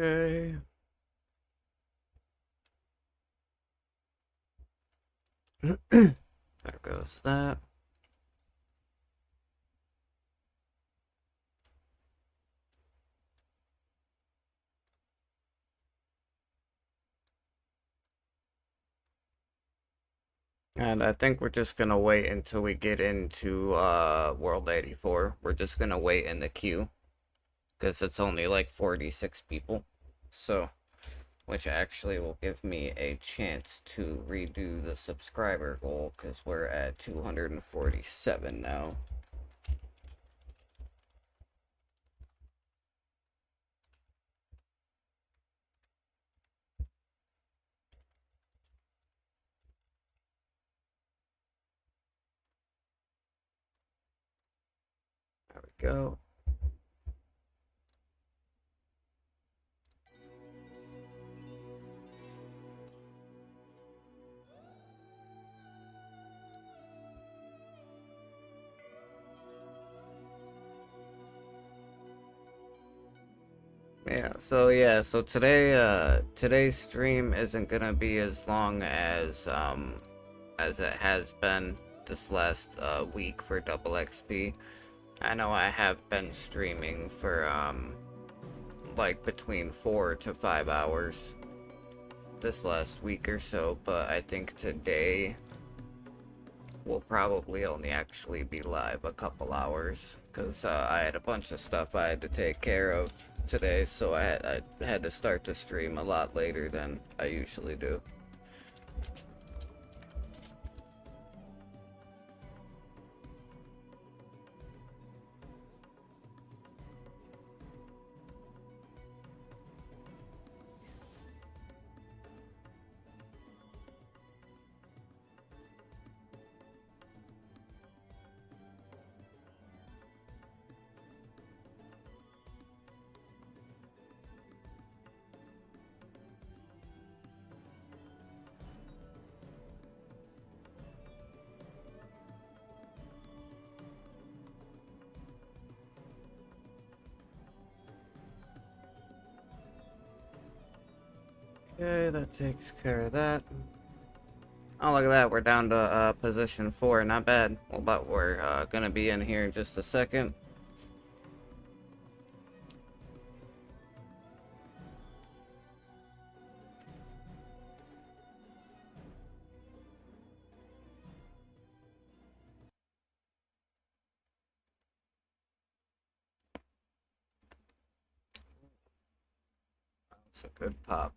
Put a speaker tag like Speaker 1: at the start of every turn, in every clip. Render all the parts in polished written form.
Speaker 1: Okay. There goes that. And I think we're just gonna wait until we get into World 84. We're just gonna wait in the queue because it's only like 46 people. So, which actually will give me a chance to redo the subscriber goal because we're at 247 now. There we go. So today's stream isn't gonna be as long as it has been this last week for double XP. I know I have been streaming for like between 4 to 5 hours this last week or so, but I think today will probably only actually be live a couple hours because I had a bunch of stuff I had to take care of today, so I had to start the stream a lot later than I usually do. Okay, that takes care of that. Oh, look at that. We're down to position 4. Not bad. Well, but we're gonna be in here in just a second. It's a good pop.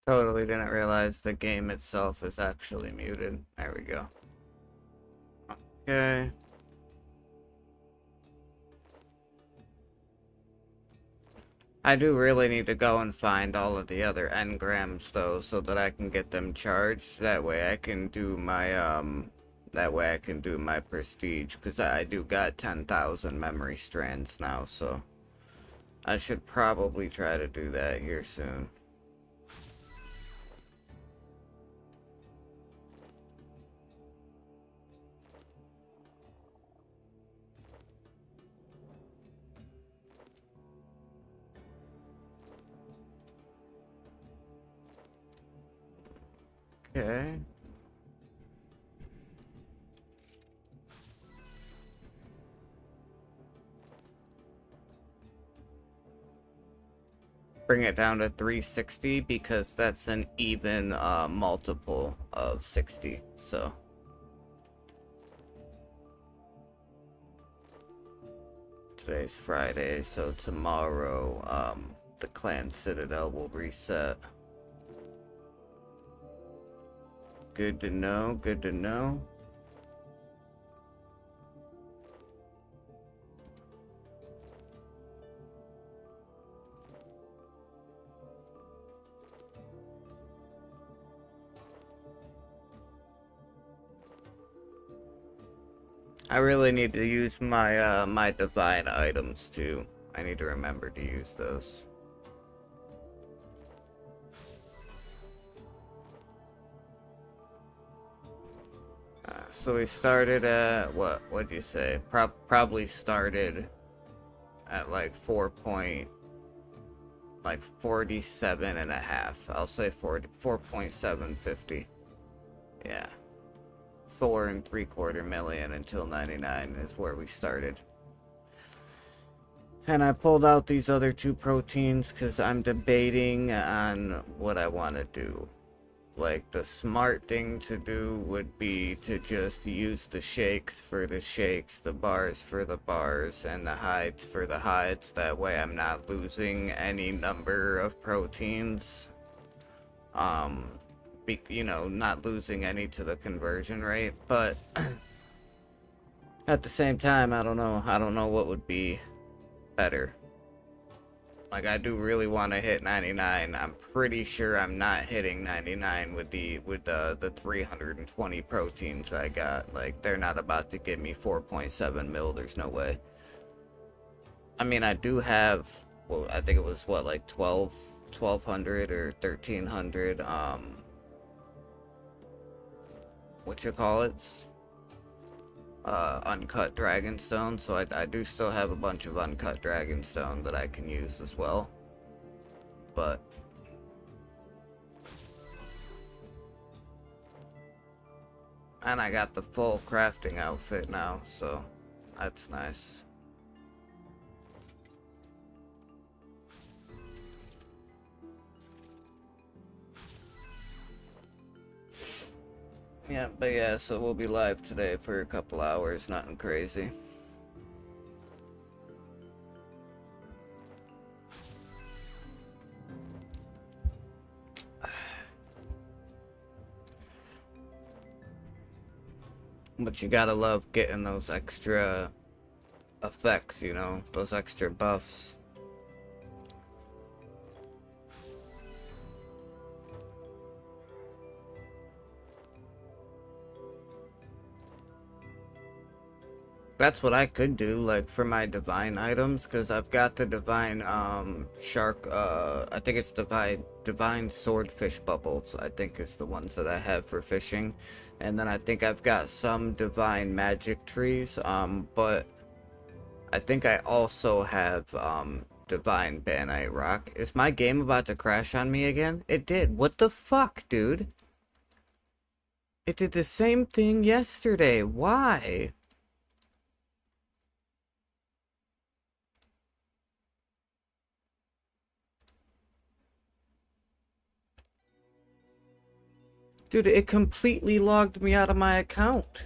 Speaker 1: Totally didn't realize the game itself is actually muted. There we go. Okay. I do really need to go and find all of the other engrams though, so that I can get them charged. That way I can do my prestige, because I do got 10,000 memory strands now, so I should probably try to do that here soon. Okay. Bring it down to 360 because that's an even multiple of 60, so today's Friday, so tomorrow the clan citadel will reset. Good to know, good to know. I really need to use my my divine items too. I need to remember to use those. So we started at what'd you say? Probably started at like 47 and a half. I'll say 4.750. Yeah. 4.75 million until 99 is where we started. And I pulled out these other two proteins because I'm debating on what I want to do. Like, the smart thing to do would be to just use the shakes for the shakes, the bars for the bars, and the hides for the hides. That way I'm not losing any number of proteins. You know, not losing any to the conversion rate, but at the same time, I don't know what would be better. Like, I do really want to hit 99. I'm pretty sure I'm not hitting 99 with the 320 proteins I got. Like, they're not about to give me 4.7 mil. There's no way. I mean, I do have, well, I think it was what, like 1200 or 1300 what you call it, uncut dragonstone, so I do still have a bunch of uncut dragonstone that I can use as well, but and I got the full crafting outfit now, so that's nice. Yeah, but yeah, so we'll be live today for a couple hours, nothing crazy. But you gotta love getting those extra effects, you know, those extra buffs. That's what I could do, like, for my divine items, because I've got the divine, shark, I think it's divine swordfish bubbles, I think is the ones that I have for fishing. And then I think I've got some divine magic trees, but I think I also have, divine banite rock. Is my game about to crash on me again? It did. What the fuck, dude? It did the same thing yesterday. Why? Dude, it completely logged me out of my account.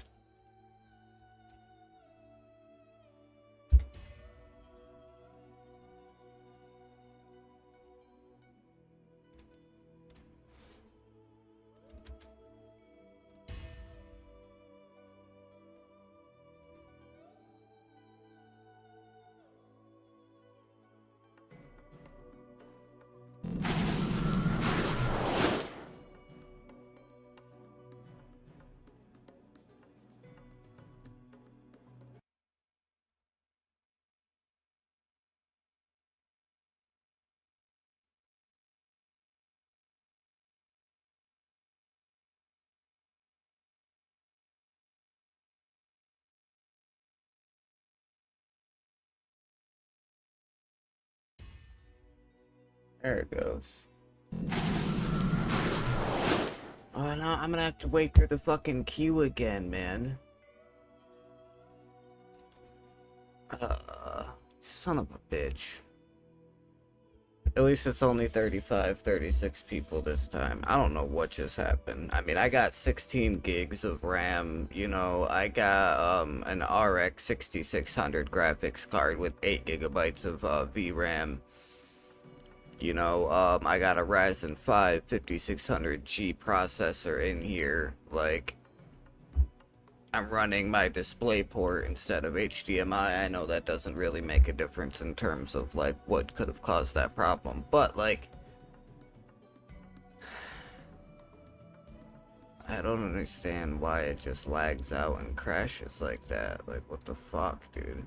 Speaker 1: There it goes. Oh no, I'm gonna have to wait through the fucking queue again, man. Son of a bitch. At least it's only 35, 36 people this time. I don't know what just happened. I mean, I got 16 gigs of RAM, you know, I got an RX 6600 graphics card with 8 gigabytes of VRAM. You know, I got a Ryzen 5 5600G processor in here. Like, I'm running my DisplayPort instead of HDMI. I know that doesn't really make a difference in terms of, like, what could have caused that problem. But, like, I don't understand why it just lags out and crashes like that. Like, what the fuck, dude?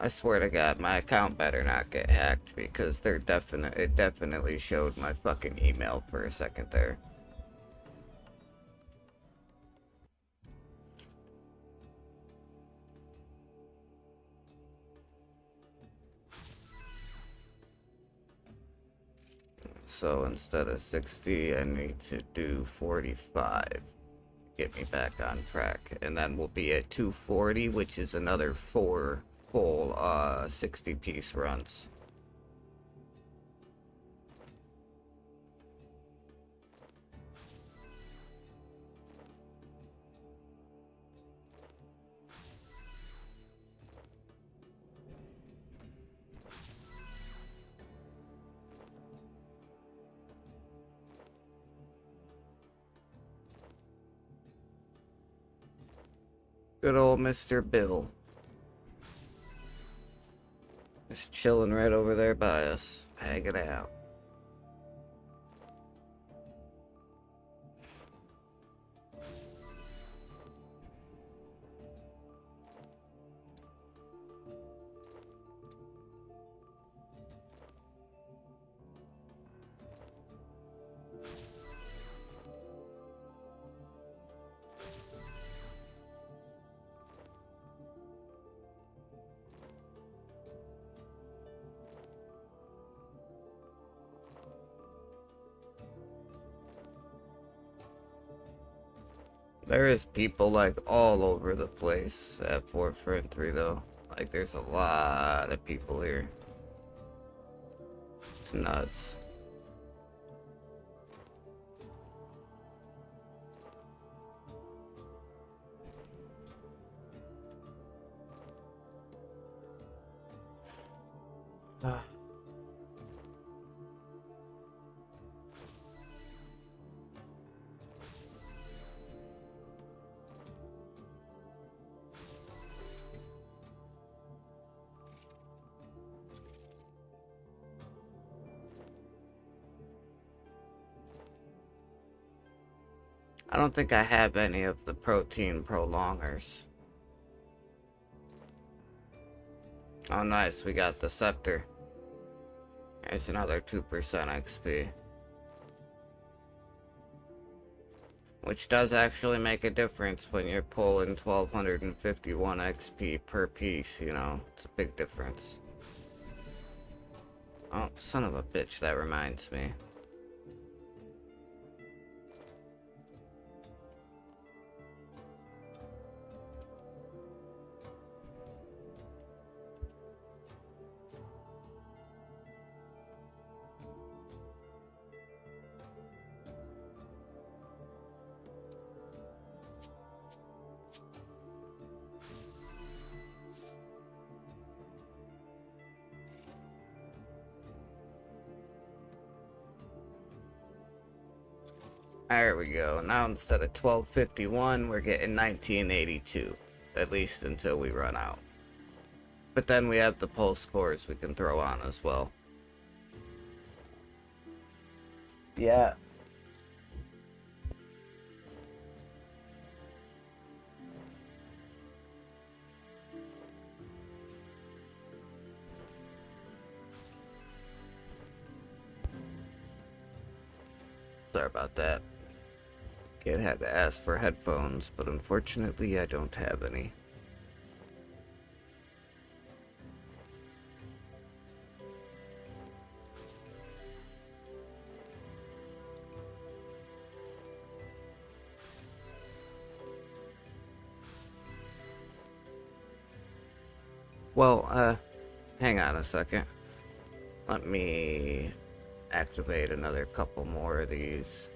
Speaker 1: I swear to God, my account better not get hacked because it definitely showed my fucking email for a second there. So instead of 60, I need to do 45. Get me back on track. And then we'll be at 240, which is another 4 full 60-piece runs. Good old Mr. Bill. Just chilling right over there by us. Hanging out. There is people like all over the place at Fort Front 3 though. Like there's a lot of people here. It's nuts. I don't think I have any of the protein prolongers. Oh nice, we got the scepter. There's another 2% XP. Which does actually make a difference when you're pulling 1251 XP per piece, you know. It's a big difference. Oh, son of a bitch, that reminds me. There we go. Now instead of 1251, we're getting 1982. At least until we run out. But then we have the pulse cores we can throw on as well. Yeah. Sorry about that. Kid had to ask for headphones, but unfortunately I don't have any. Well, hang on a second. Let me activate another couple more of these.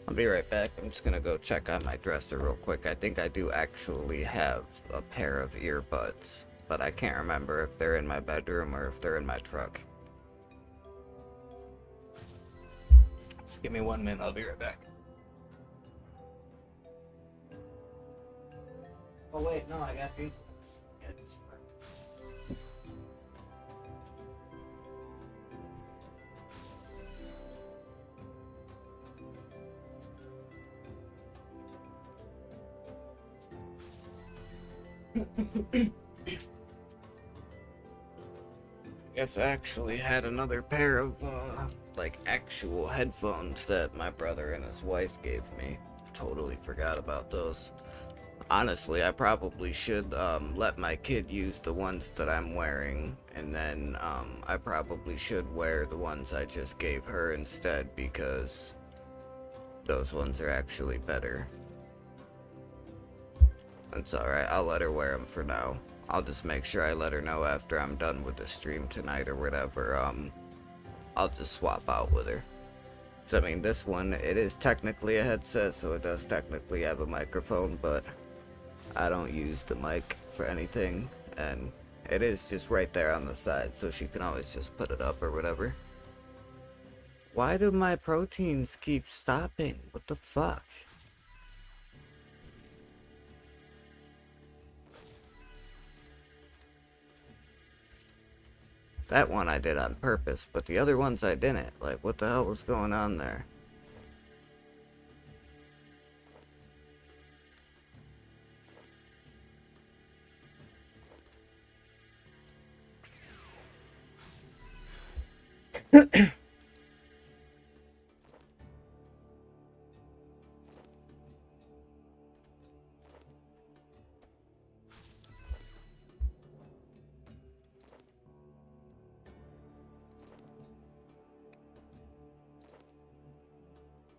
Speaker 1: I'll be right back. I'm just gonna go check on my dresser real quick. I think I do actually have a pair of earbuds, but I can't remember if they're in my bedroom or if they're in my truck. Just give me 1 minute. I'll be right back. Oh wait, no, I got these ones. Yeah, these work. Guess I actually had another pair of like actual headphones that my brother and his wife gave me. Totally forgot about those. Honestly, I probably should let my kid use the ones that I'm wearing, and then I probably should wear the ones I just gave her instead, because those ones are actually better. It's alright, I'll let her wear them for now. I'll just make sure I let her know after I'm done with the stream tonight or whatever, I'll just swap out with her. So, I mean, this one, it is technically a headset, so it does technically have a microphone, but I don't use the mic for anything, and it is just right there on the side, so she can always just put it up or whatever. Why do my proteins keep stopping? What the fuck? That one I did on purpose, but the other ones I didn't. Like, what the hell was going on there?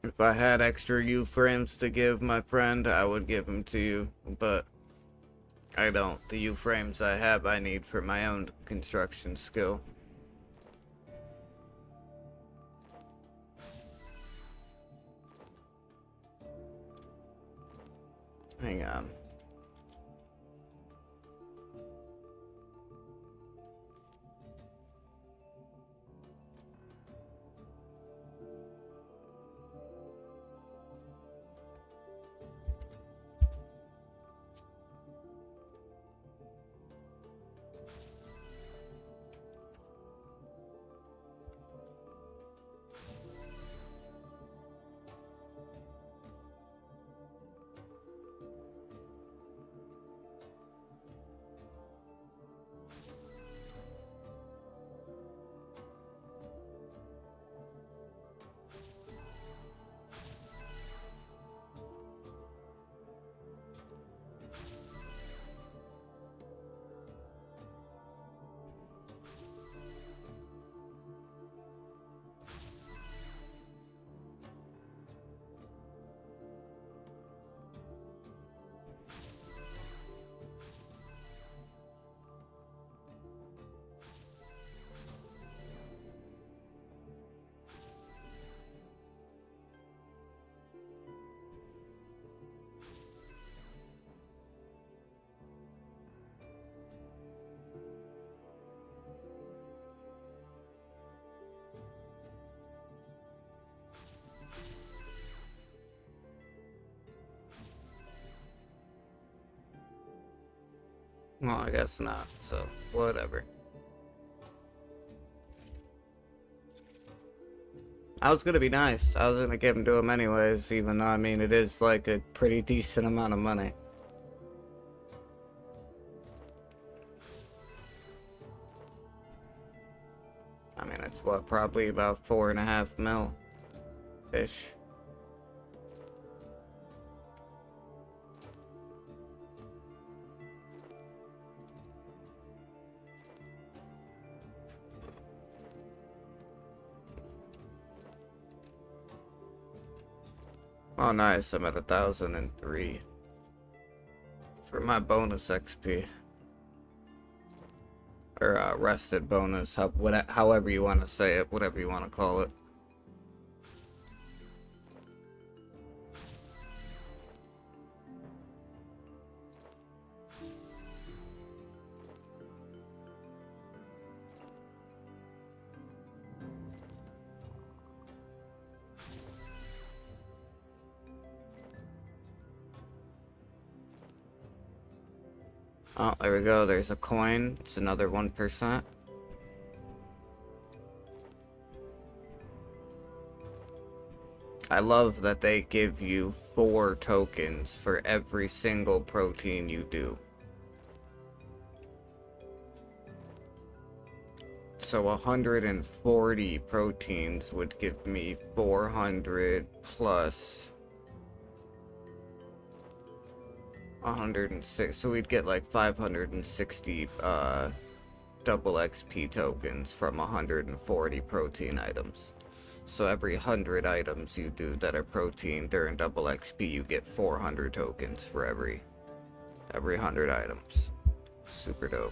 Speaker 1: If I had extra U-frames to give my friend, I would give them to you, but I don't. The U-frames I have, I need for my own construction skill. Hang on. Well, I guess not, so whatever. I was gonna be nice. I was gonna give them to him anyways, even though, I mean, it is like a pretty decent amount of money. I mean, it's what, probably about 4.5 mil-ish. Oh, nice. I'm at 1,003 for my bonus XP. or rested bonus, however you want to say it, whatever you want to call it. Oh, there we go. There's a coin. It's another 1%. I love that they give you 4 tokens for every single protein you do. So 140 proteins would give me 400 plus 106, so we'd get like 560 double XP tokens from 140 protein items. So every 100 items you do that are protein during double XP, you get 400 tokens for every 100 items. Super dope.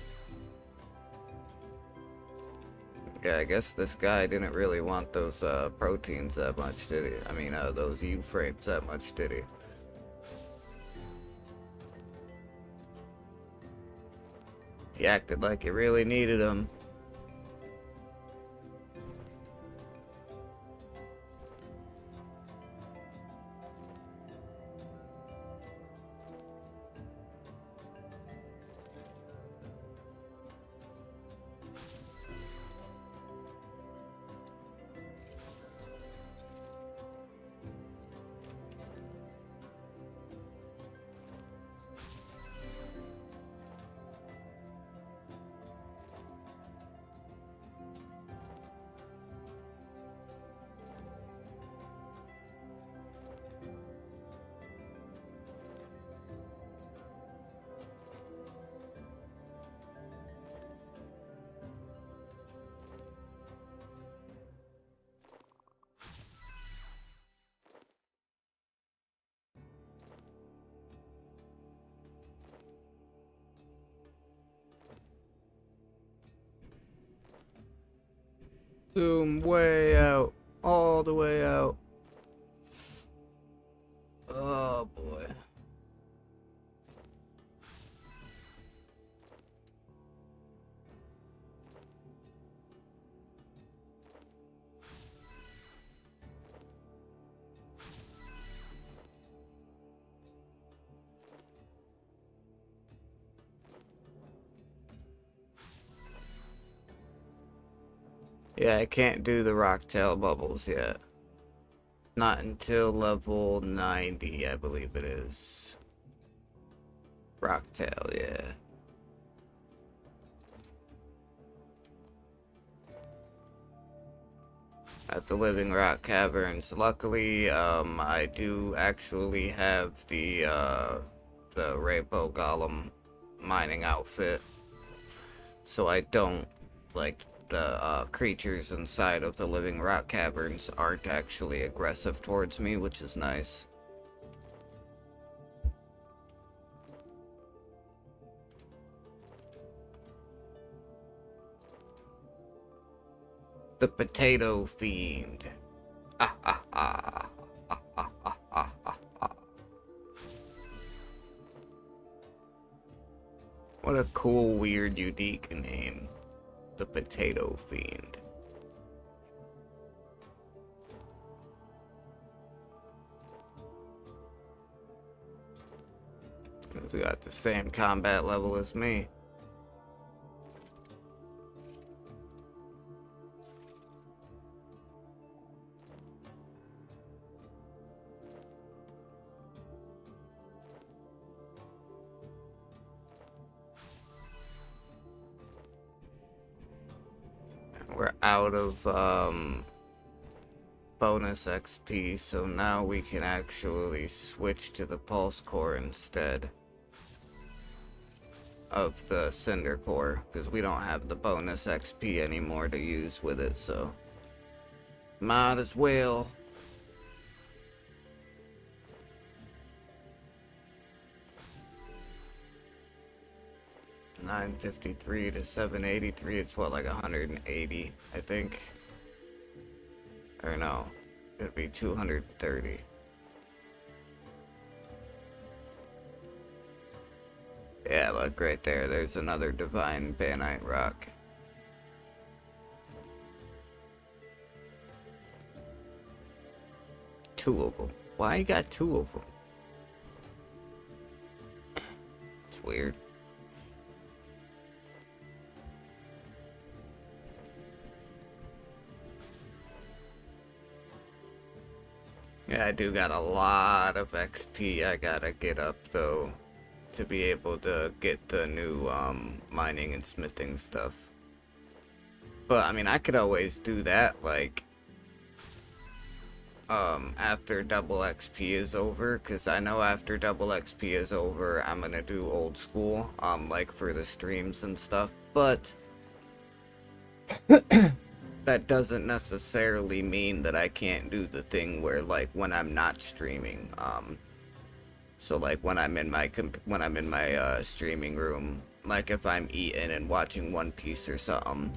Speaker 1: Yeah, I guess this guy didn't really want those proteins that much, did he? I mean, those U-frames that much, did he? He acted like he really needed them. Zoom way out. All the way out. Oh boy. Yeah, I can't do the rocktail bubbles yet. Not until level 90, I believe it is. Rocktail, yeah. At the Living Rock Caverns. Luckily, I do actually have the Rainbow Golem mining outfit. So I don't, like, the creatures inside of the Living Rock Caverns aren't actually aggressive towards me, which is nice. The Potato Fiend. Ah, ah, ah. Ah, ah, ah, ah, ah, ah. What a cool, weird, unique name. The Potato Fiend. He's got the same combat level as me. We're out of bonus XP, so now we can actually switch to the Pulse Core instead of the Cinder Core, because we don't have the bonus XP anymore to use with it, so might as well. 953 to 783, it's what, like 180, I think. Or no, it'd be 230. Yeah, look right there. There's another divine Banite rock. Two of them. Why you got two of them? It's weird. Yeah, I do got a lot of XP I gotta get up though to be able to get the new mining and smithing stuff. But I mean, I could always do that like after double XP is over, because I know after double XP is over I'm gonna do old school like for the streams and stuff, but that doesn't necessarily mean that I can't do the thing where like when I'm not streaming, so like when I'm in my streaming room, like if I'm eating and watching One Piece or something,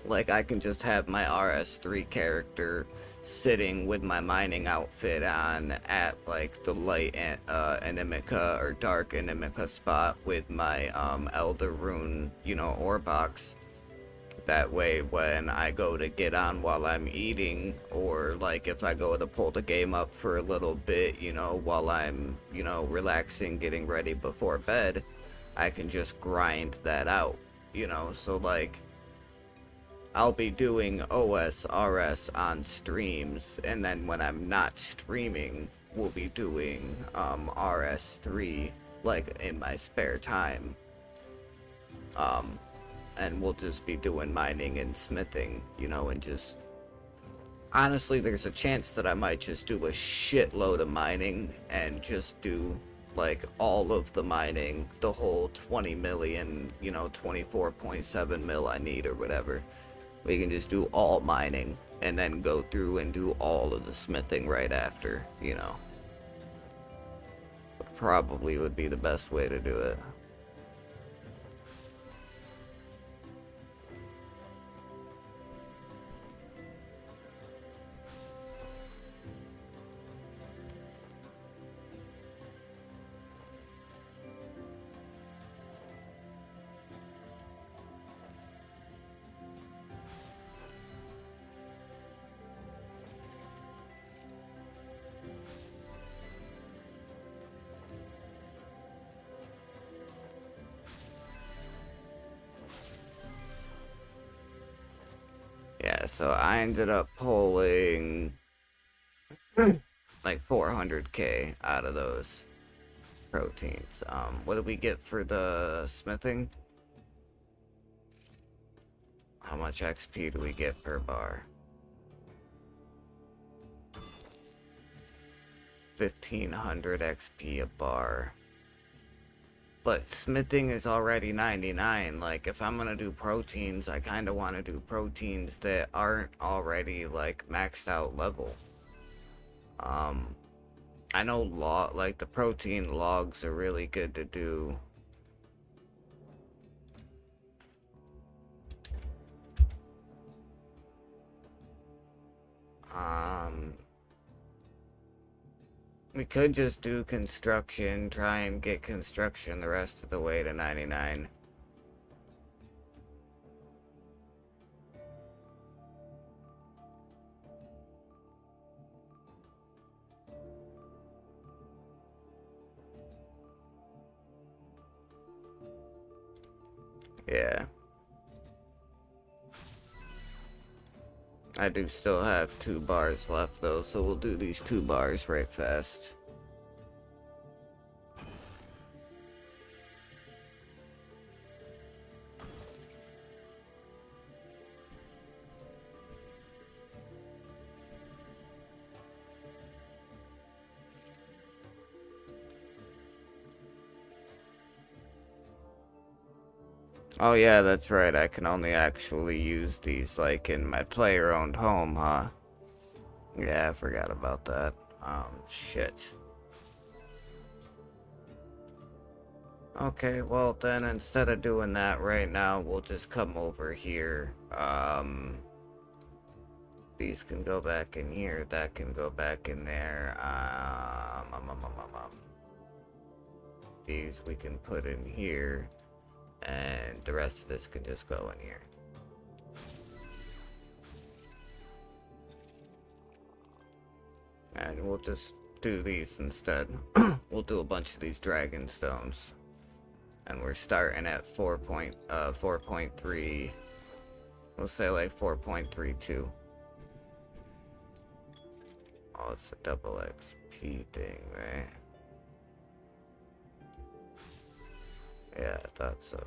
Speaker 1: like I can just have my RS3 character sitting with my mining outfit on at like the light Animica or dark Animica spot with my Elder Rune, you know, ore box. That way when I go to get on while I'm eating, or like if I go to pull the game up for a little bit, you know, while I'm, you know, relaxing, getting ready before bed, I can just grind that out, you know. So like I'll be doing OS RS on streams, and then when I'm not streaming, we'll be doing RS3 like in my spare time. And we'll just be doing mining and smithing, you know, and just honestly, there's a chance that I might just do a shitload of mining and just do like all of the mining, the whole 20 million, you know, 24.7 mil I need or whatever. We can just do all mining and then go through and do all of the smithing right after, you know. Probably would be the best way to do it. Yeah, so I ended up pulling like 400k out of those proteins. What did we get for the smithing? How much XP do we get per bar? 1500 XP a bar. But smithing is already 99. Like, if I'm gonna do proteins, I kind of want to do proteins that aren't already, like, maxed out level. I know like, the protein logs are really good to do. We could just do construction, try and get construction the rest of the way to 99. Yeah. I do still have 2 bars left though, so we'll do these 2 bars right fast. Oh yeah, that's right, I can only actually use these like in my player-owned home, huh? Yeah, I forgot about that. Shit. Okay, well then instead of doing that right now, we'll just come over here. These can go back in here, that can go back in there. These we can put in here, and the rest of this can just go in here. And we'll just do these instead. We'll do a bunch of these dragon stones. And we're starting at 4.3. We'll say like 4.32. Oh, it's a double XP thing, right? Yeah, I thought so.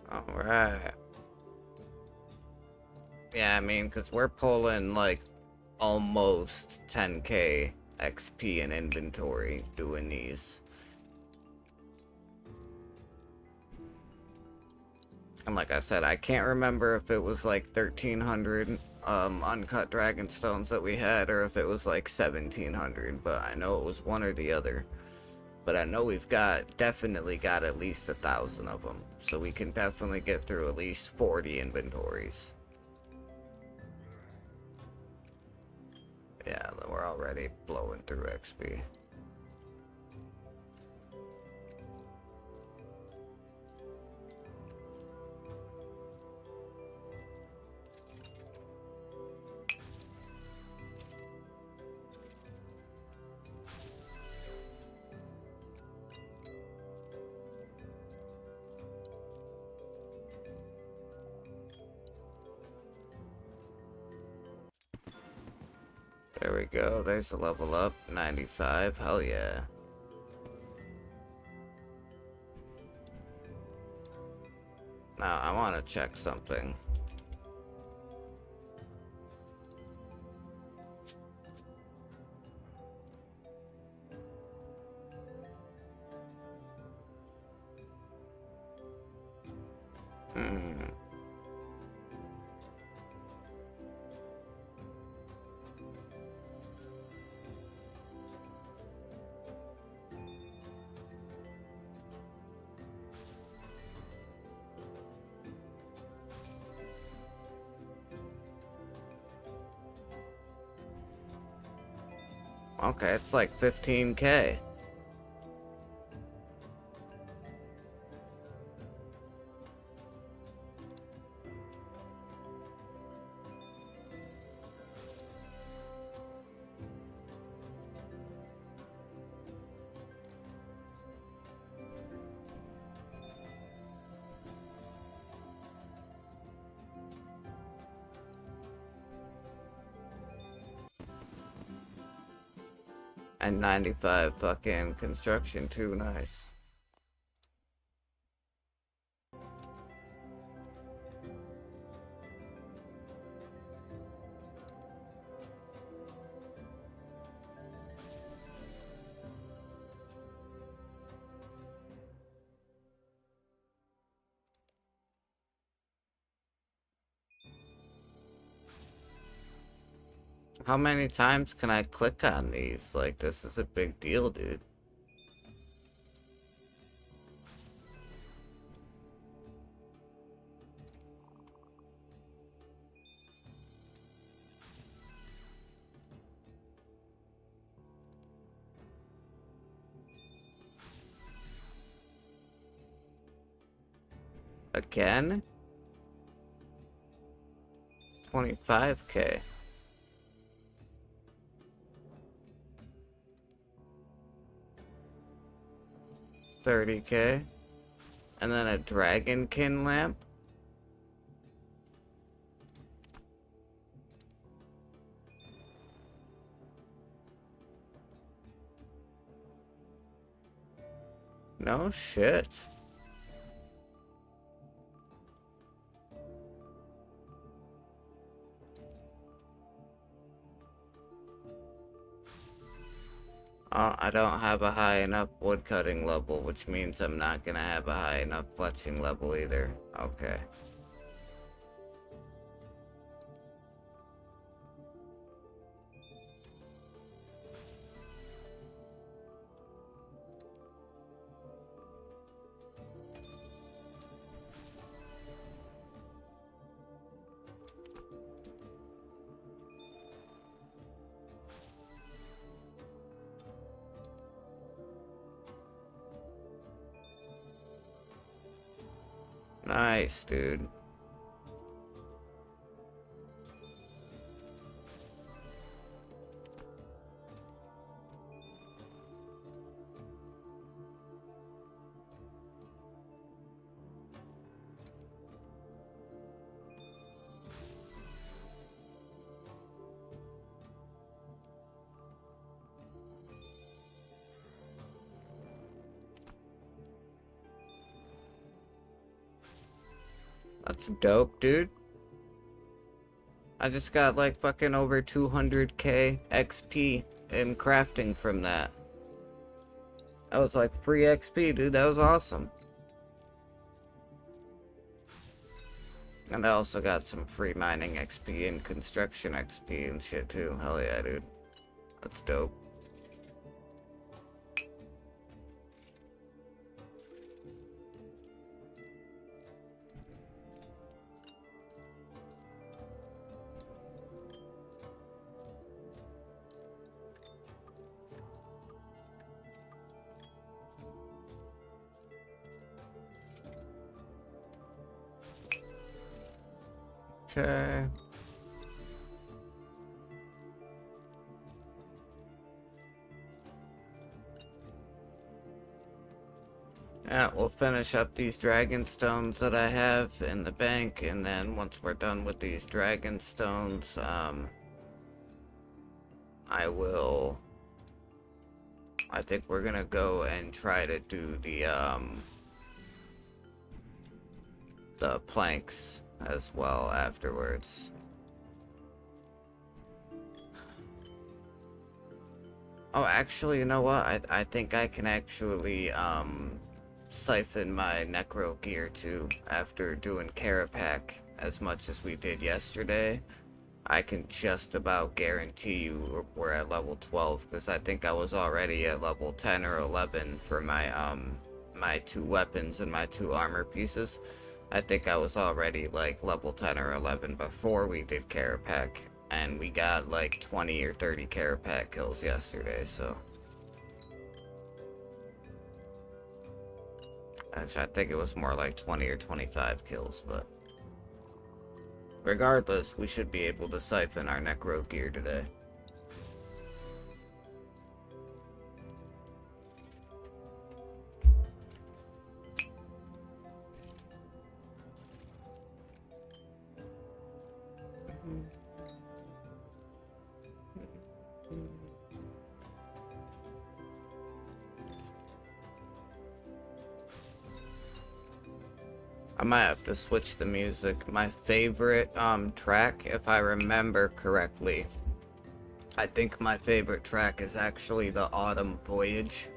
Speaker 1: Alright. Yeah, I mean, because we're pulling like almost 10k XP in inventory doing these. And like I said, I can't remember if it was like 1300 uncut dragon stones that we had or if it was like 1700, but I know it was one or the other. But I know we've definitely got at least 1,000 of them, so we can definitely get through at least 40 inventories. Yeah, we're already blowing through XP. There we go, there's a level up, 95, hell yeah. Now, I want to check something. Hmm. Okay, it's like 15k. And 95 fucking construction too, nice. How many times can I click on these? Like, this is a big deal, dude. Again? 25k. 30k. And then a dragonkin lamp? No shit. I don't have a high enough woodcutting level, which means I'm not gonna have a high enough fletching level either. Okay. Nice, dude. That's dope, dude. I just got like fucking over 200k XP in crafting from that. That was like free XP, dude. That was awesome. And I also got some free mining XP and construction XP and shit too. Hell yeah, dude. That's dope. Okay. Yeah, we'll finish up these dragon stones that I have in the bank, and then once we're done with these dragon stones, I think we're gonna go and try to do the planks as well afterwards. Oh, actually, you know what? I think I can actually, siphon my necro gear too after doing Carapac as much as we did yesterday. I can just about guarantee you we're at level 12, because I think I was already at level 10 or 11 for my my 2 weapons and my 2 armor pieces. I think I was already like level 10 or 11 before we did Carapac, and we got like 20 or 30 Carapac kills yesterday, so actually, I think it was more like 20 or 25 kills, but regardless, we should be able to siphon our necro gear today. I might have to switch the music. My favorite track, if I remember correctly, I think my favorite track is actually the Autumn Voyage.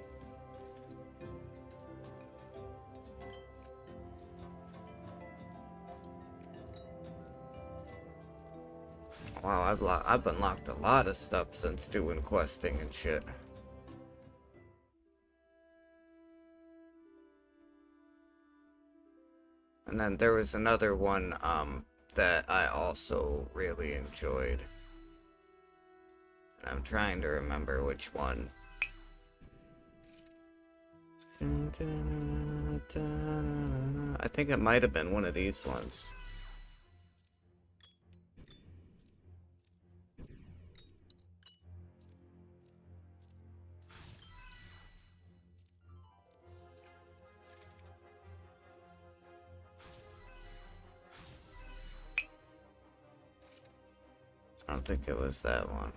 Speaker 1: Wow, I've unlocked a lot of stuff since doing questing and shit. And then there was another one that I also really enjoyed. And I'm trying to remember which one. I think it might have been one of these ones. I don't think it was that one.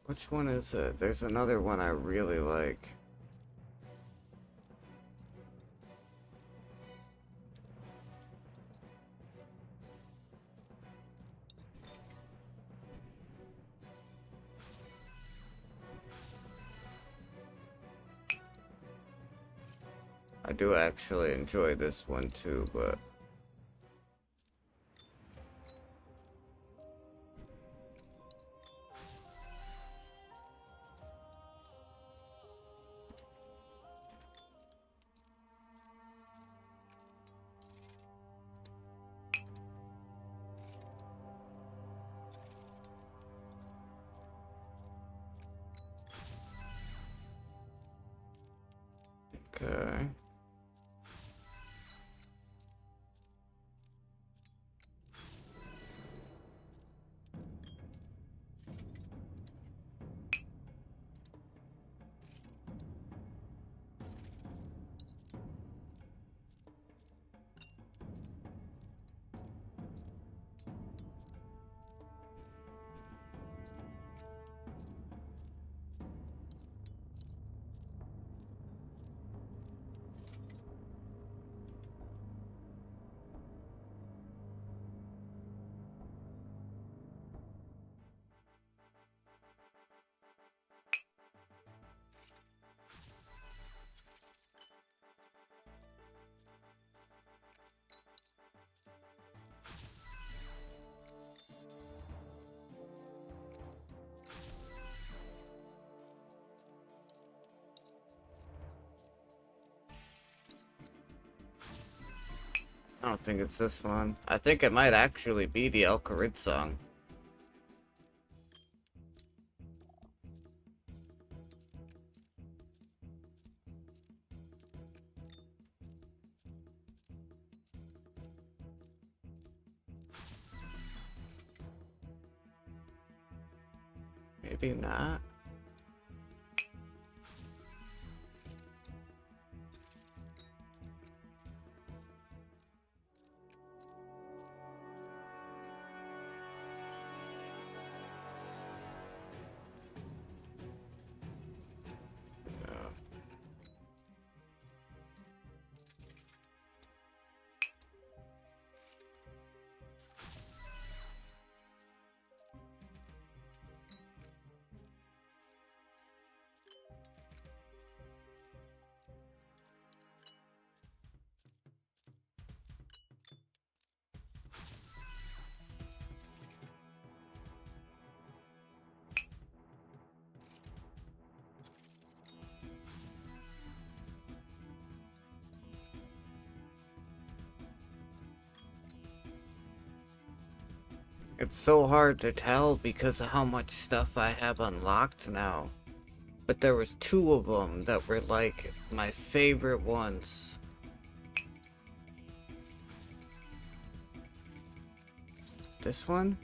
Speaker 1: Which one is it? There's another one I really like. I do actually enjoy this one too, but okay. I don't think it's this one. I think it might actually be the Alcarid song. Maybe not. No. It's so hard to tell because of how much stuff I have unlocked now. But there was two of them that were like my favorite ones. This one?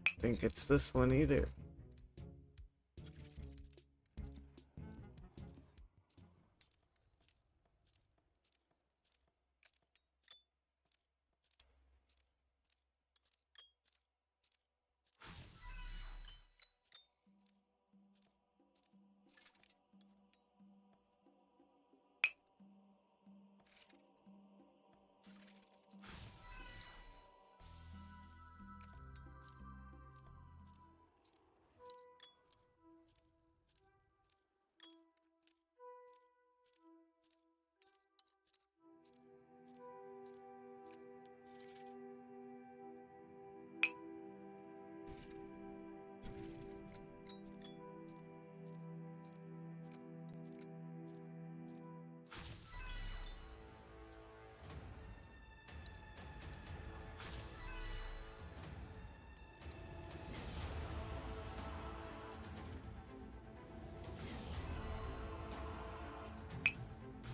Speaker 1: I think it's this one either.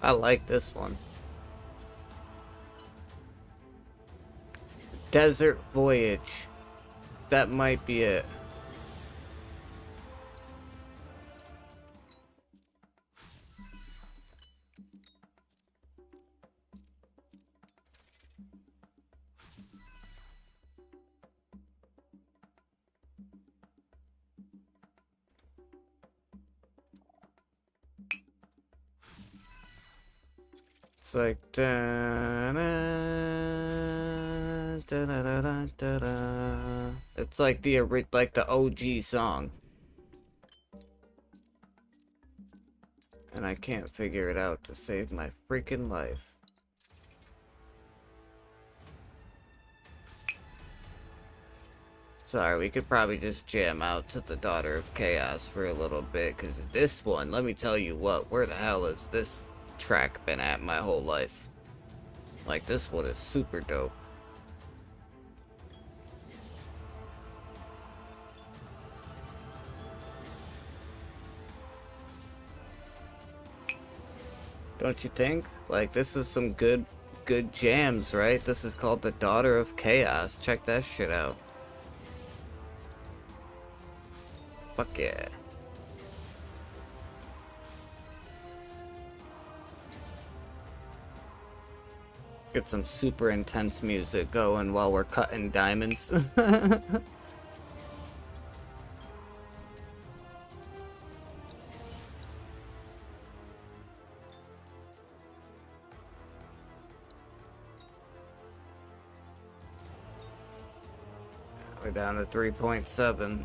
Speaker 1: I like this one. Desert Voyage. That might be it. It's like da, da, da, da, da, da, da. It's like the OG song. And I can't figure it out to save my freaking life. Sorry, we could probably just jam out to the Daughter of Chaos for a little bit, because this one, let me tell you what, where the hell has this track been at my whole life? Like, this one is super dope. Don't you think? Like, this is some good jams, right? This is called the Daughter of Chaos. Check that shit out. Fuck yeah. Get some super intense music going while we're cutting diamonds. We're down to 3.7.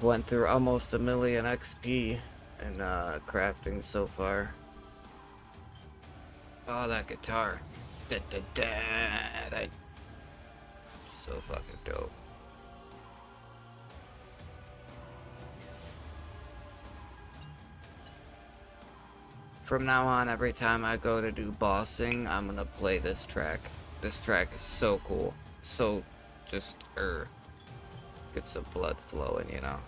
Speaker 1: Went through almost 1 million XP in crafting so far. Oh, that guitar. Da, da, da, that... So fucking dope. From now on, every time I go to do bossing, I'm gonna play this track. This track is so cool. So, just, gets the blood flowing, you know?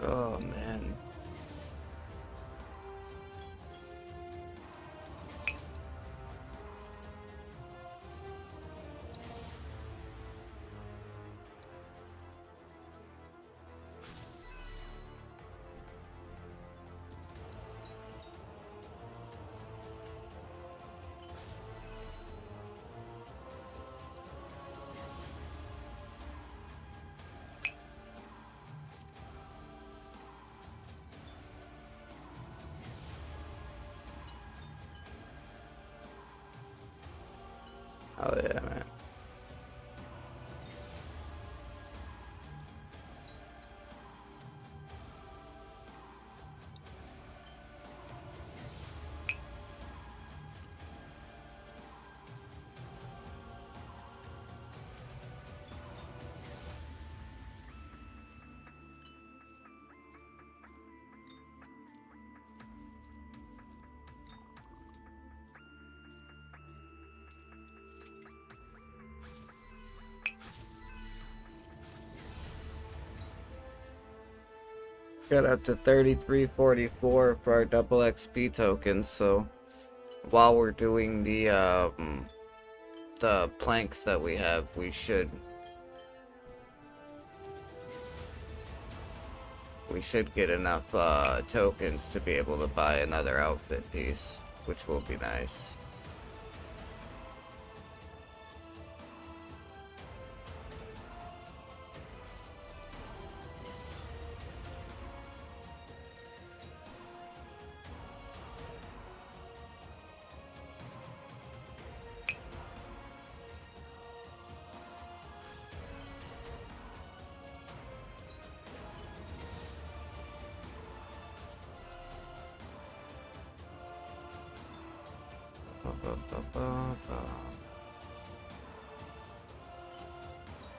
Speaker 1: Oh, man. Oh, yeah, man. Got up to 3344 for our double XP tokens, so while we're doing the planks that we have, we should get enough tokens to be able to buy another outfit piece, which will be nice.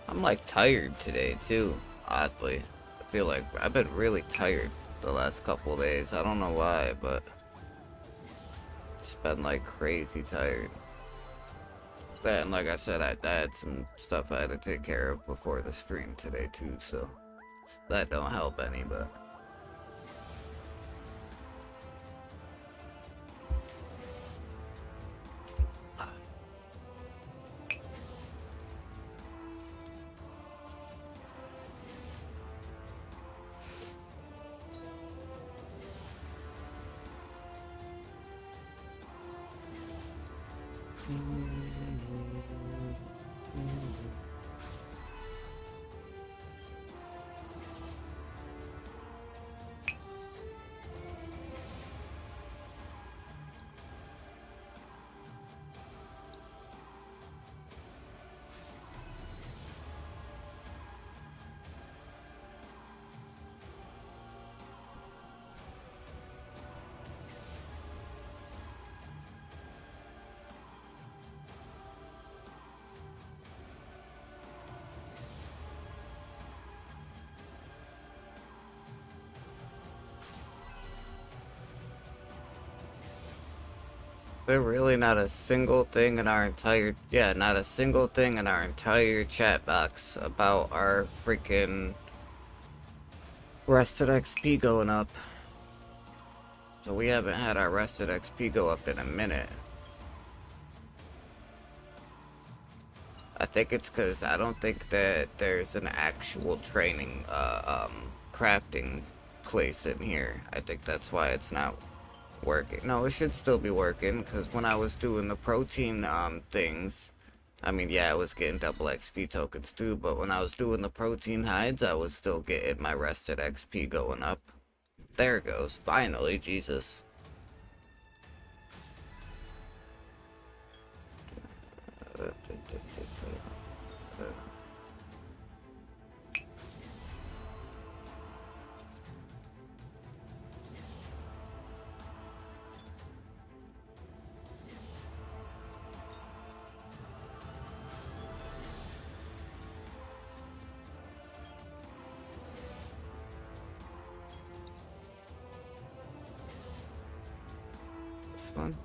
Speaker 1: I'm like tired today too, oddly. I feel like I've been really tired the last couple days. I don't know why, but it's been like crazy tired. And like I said, I had some stuff I had to take care of before the stream today too, so that don't help any, but there really not a single thing in our entire, yeah, not a single thing in our entire chat box about our freaking rested XP going up. So we haven't had our rested XP go up in a minute. I think it's because I don't think that there's an actual training, crafting place in here. I think that's why it's not working. No, it should still be working, because when I was doing the protein, things, I mean, yeah, I was getting double XP tokens too, but when I was doing the protein hides, I was still getting my rested XP going up. There it goes. Finally, Jesus. This one.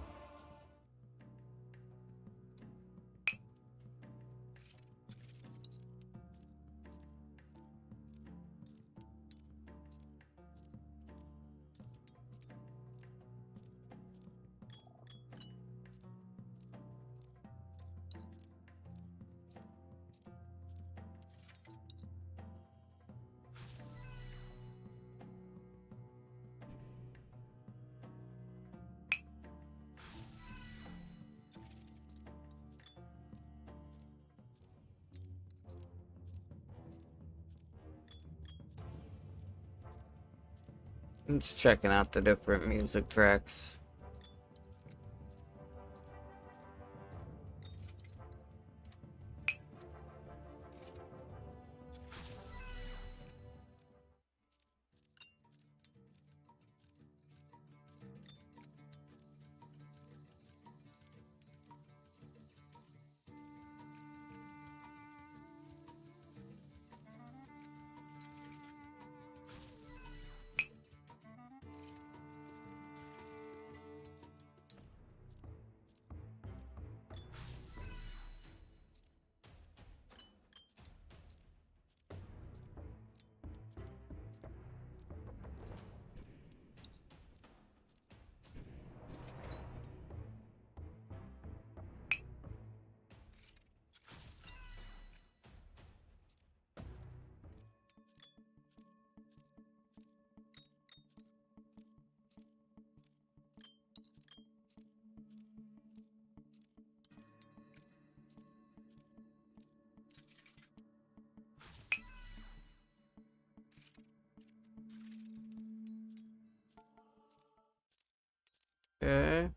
Speaker 1: I'm just checking out the different music tracks. Okay.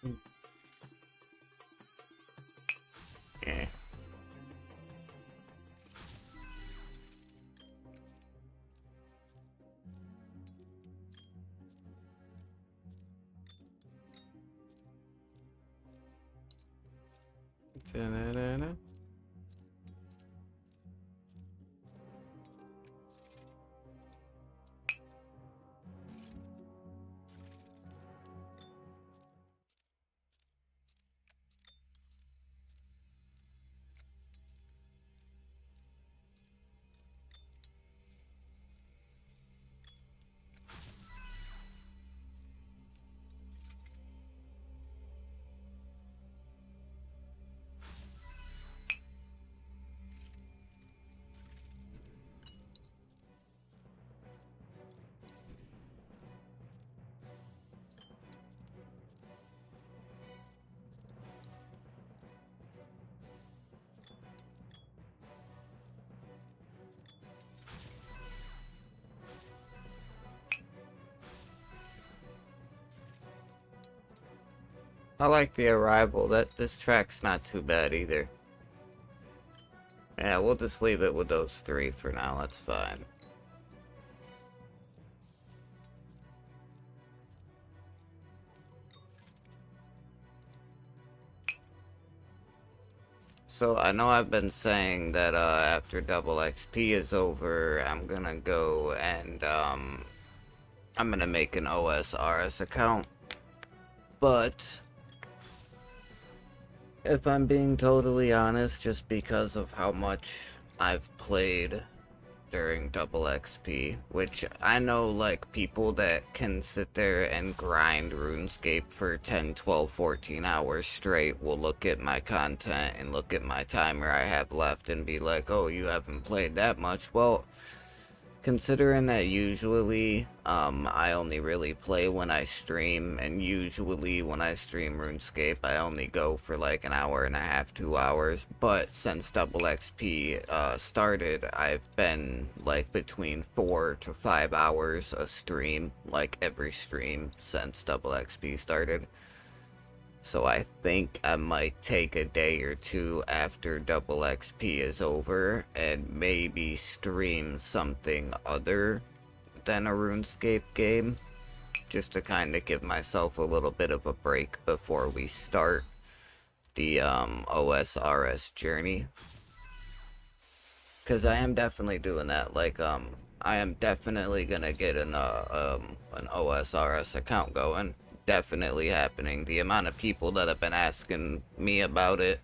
Speaker 1: Yeah. Da-na-na-na. I like the arrival. This track's not too bad either. Yeah, we'll just leave it with those three for now. That's fine. So I know I've been saying that after double XP is over, I'm gonna go and I'm gonna make an OSRS account. But if I'm being totally honest, just because of how much I've played during double XP, which I know like people that can sit there and grind RuneScape for 10, 12, 14 hours straight will look at my content and look at my timer I have left and be like, oh, you haven't played that much. Well, considering that usually I only really play when I stream, and usually when I stream RuneScape I only go for like an hour and a half, 2 hours, but since double XP started, I've been like between 4 to 5 hours a stream, like every stream since double XP started. So I think I might take a day or two after double XP is over and maybe stream something other than a RuneScape game, just to kind of give myself a little bit of a break before we start the OSRS journey. Because I am definitely doing that. Like, I am definitely gonna get an OSRS account going. Definitely happening. The amount of people that have been asking me about it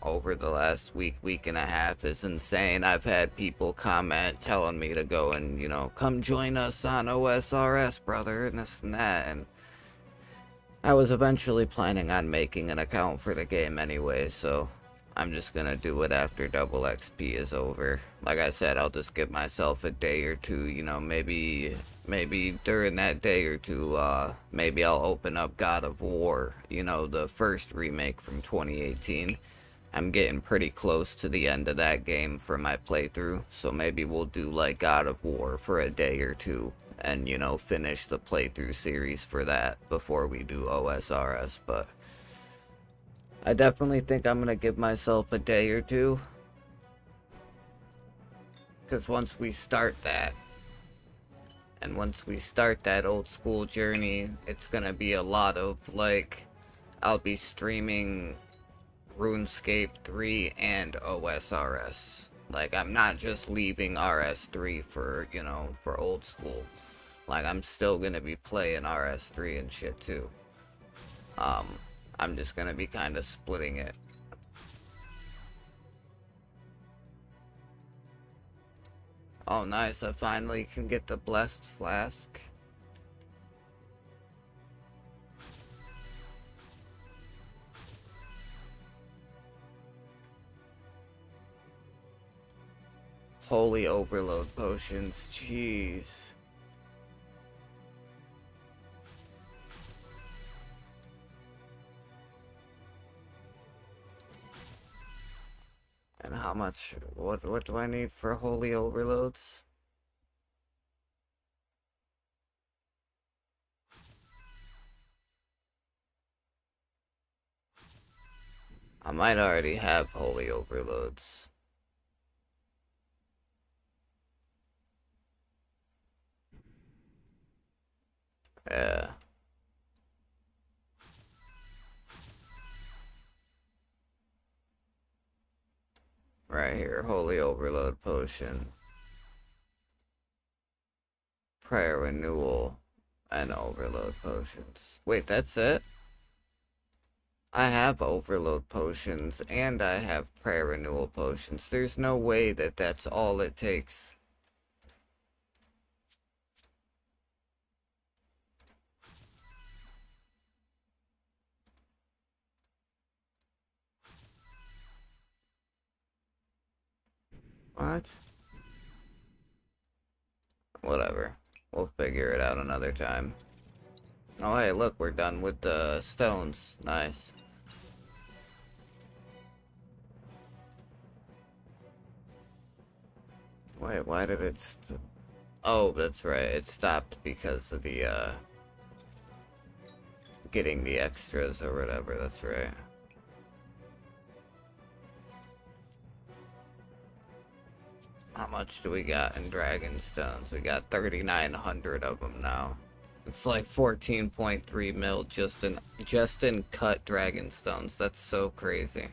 Speaker 1: over the last week and a half is insane. I've had people comment telling me to go and, you know, come join us on OSRS, brother, and this and that, and I was eventually planning on making an account for the game anyway, so I'm just gonna do it after double XP is over. Like I said, I'll just give myself a day or two, you know, maybe during that day or two, maybe I'll open up God of War, you know, the first remake from 2018. I'm getting pretty close to the end of that game for my playthrough, so maybe we'll do like God of War for a day or two and, you know, finish the playthrough series for that before we do OSRS. But I definitely think I'm gonna give myself a day or two, because once we start that, and once we start that old school journey, it's gonna be a lot of, like, I'll be streaming RuneScape 3 and OSRS. Like, I'm not just leaving RS3 for, you know, for old school. Like, I'm still gonna be playing RS3 and shit too. I'm just gonna be kind of splitting it. Oh, nice, I finally can get the Blessed Flask. Holy Overload Potions, jeez. And how much, what do I need for Holy Overloads? I might already have holy overloads. Yeah. Right here, holy overload potion. Prayer renewal and overload potions. Wait, that's it? I have overload potions and I have prayer renewal potions. There's no way that that's all it takes. What? Whatever. We'll figure it out another time. Oh hey, look, we're done with the stones. Nice. Wait, why did it oh, that's right. It stopped because of the, getting the extras or whatever. That's right. How much do we got in dragon stones? We got 3,900 of them now. It's like 14.3 mil just in cut dragon stones. That's so crazy.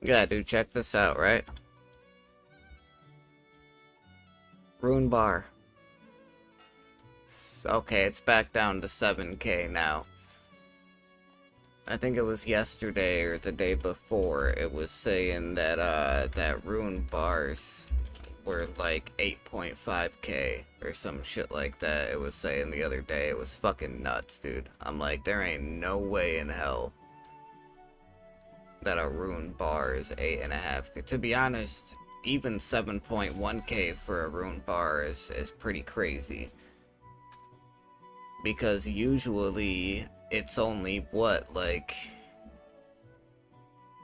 Speaker 1: Yeah, dude, check this out, right? Rune bar. Okay, it's back down to 7k now. I think it was yesterday or the day before, it was saying that, that rune bars were like 8.5k or some shit like that. It was saying the other day. It was fucking nuts, dude. I'm like, there ain't no way in hell that a rune bar is 8.5k. To be honest, even 7.1k for a rune bar is pretty crazy. Because usually it's only what, like,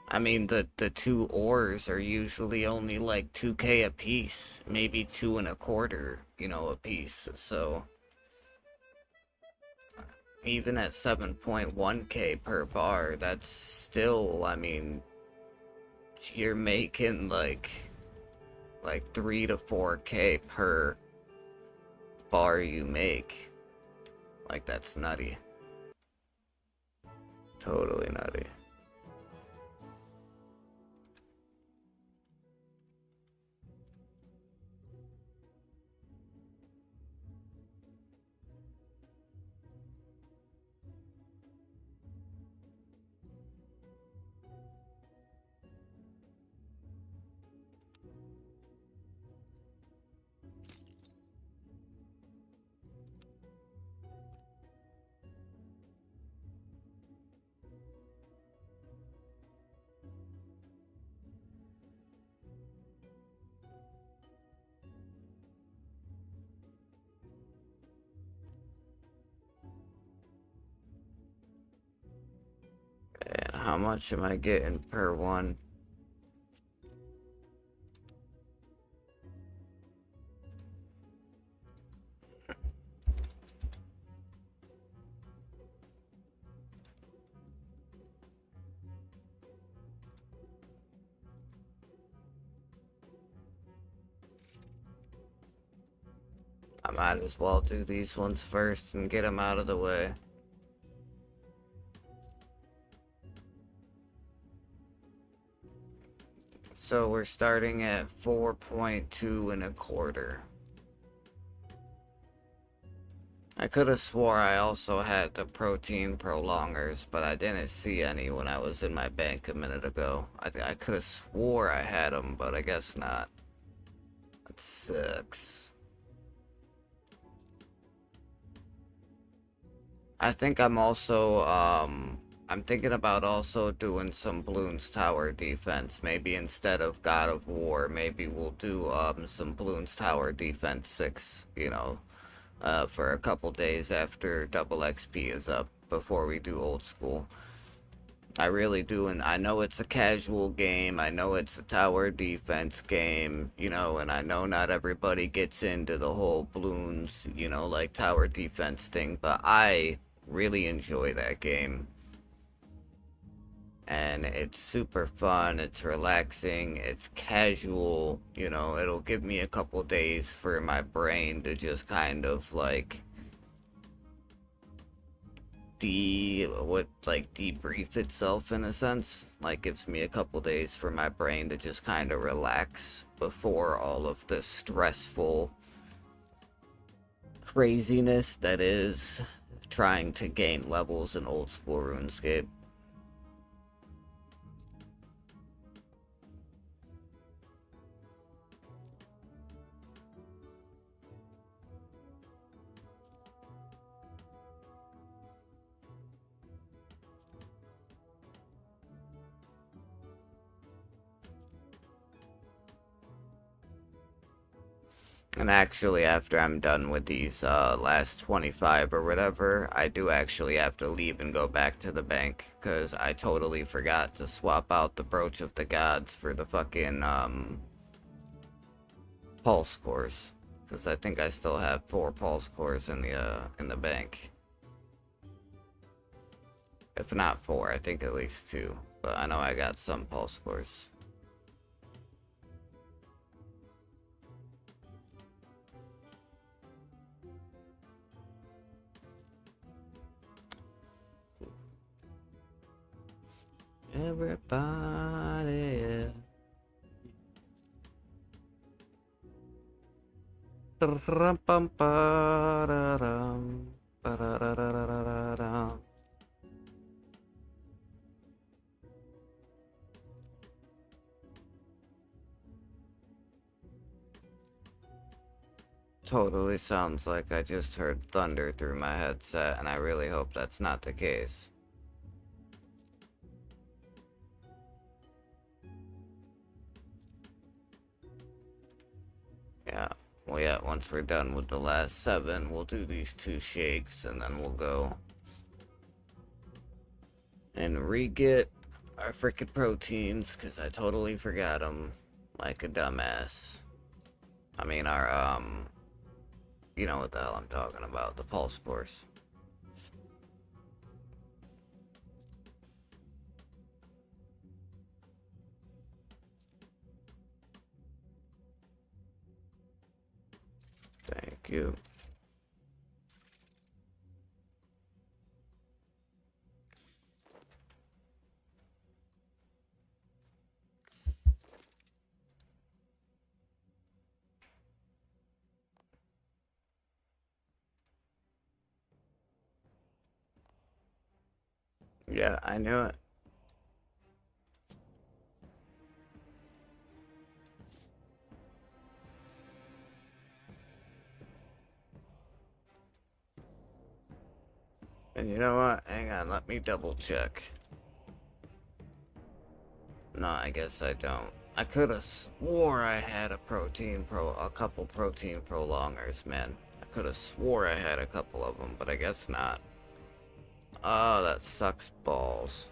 Speaker 1: I mean, the two ores are usually only like 2k a piece, maybe 2.25, you know, a piece. So even at 7.1k per bar, that's still, I mean, you're making like 3 to 4k per bar you make. Like, that's nutty. Totally nutty. And how much am I getting per one? I might as well do these ones first and get them out of the way. So we're starting at 4.2 and a quarter. I could have swore I also had the protein prolongers, but I didn't see any when I was in my bank a minute ago. I could have swore I had them, but I guess not. That sucks. I think I'm also, I'm thinking about also doing some Bloons Tower defense. Maybe instead of God of War, maybe we'll do, some Bloons Tower defense 6, you know, for a couple days after double XP is up before we do old school. I really do, and I know it's a casual game, I know it's a tower defense game, you know, and I know not everybody gets into the whole balloons, you know, like tower defense thing, but I really enjoy that game. And it's super fun, it's relaxing, it's casual, you know, it'll give me a couple days for my brain to just kind of like debrief itself in a sense. Like gives me a couple days for my brain to just kind of relax before all of the stressful craziness that is trying to gain levels in old school RuneScape. And actually, after I'm done with these last 25 or whatever, I do actually have to leave and go back to the bank, because I totally forgot to swap out the Brooch of the Gods for the fucking pulse cores, because I think I still have 4 pulse cores in the bank. If not 4, I think at least 2, but I know I got some pulse cores. Everybody. Totally sounds like I just heard thunder through my headset, and I really hope that's not the case. Yeah. Well, yeah, once we're done with the last 7, we'll do these 2 shakes, and then we'll go and re-get our freaking proteins, because I totally forgot them like a dumbass. I mean, our, you know what the hell I'm talking about, the pulse course. Thank you. Yeah, I knew it. And you know what? Hang on, let me double check. No, I guess I don't. I could have swore I had a couple protein prolongers, man. I could have swore I had a couple of them, but I guess not. Oh, that sucks balls.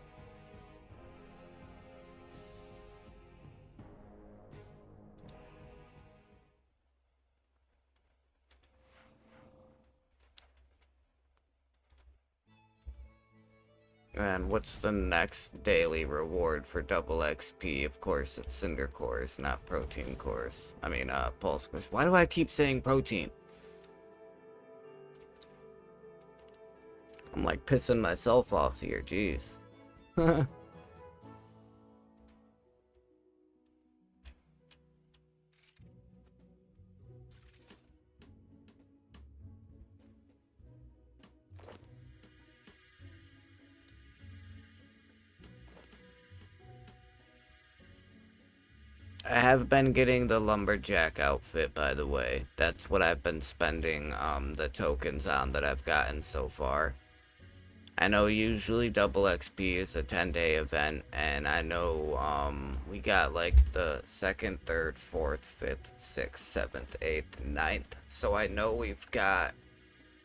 Speaker 1: And what's the next daily reward for double XP? Of course, it's Cinder Cores, not Protein Cores. I mean, Pulse Cores. Why do I keep saying protein? I'm like pissing myself off here, jeez. I have been getting the lumberjack outfit, by the way. That's what I've been spending the tokens on that I've gotten so far. I know usually double XP is a 10-day event, and I know we got like the 2nd, 3rd, 4th, 5th, 6th, 7th, 8th, 9th. So I know we've got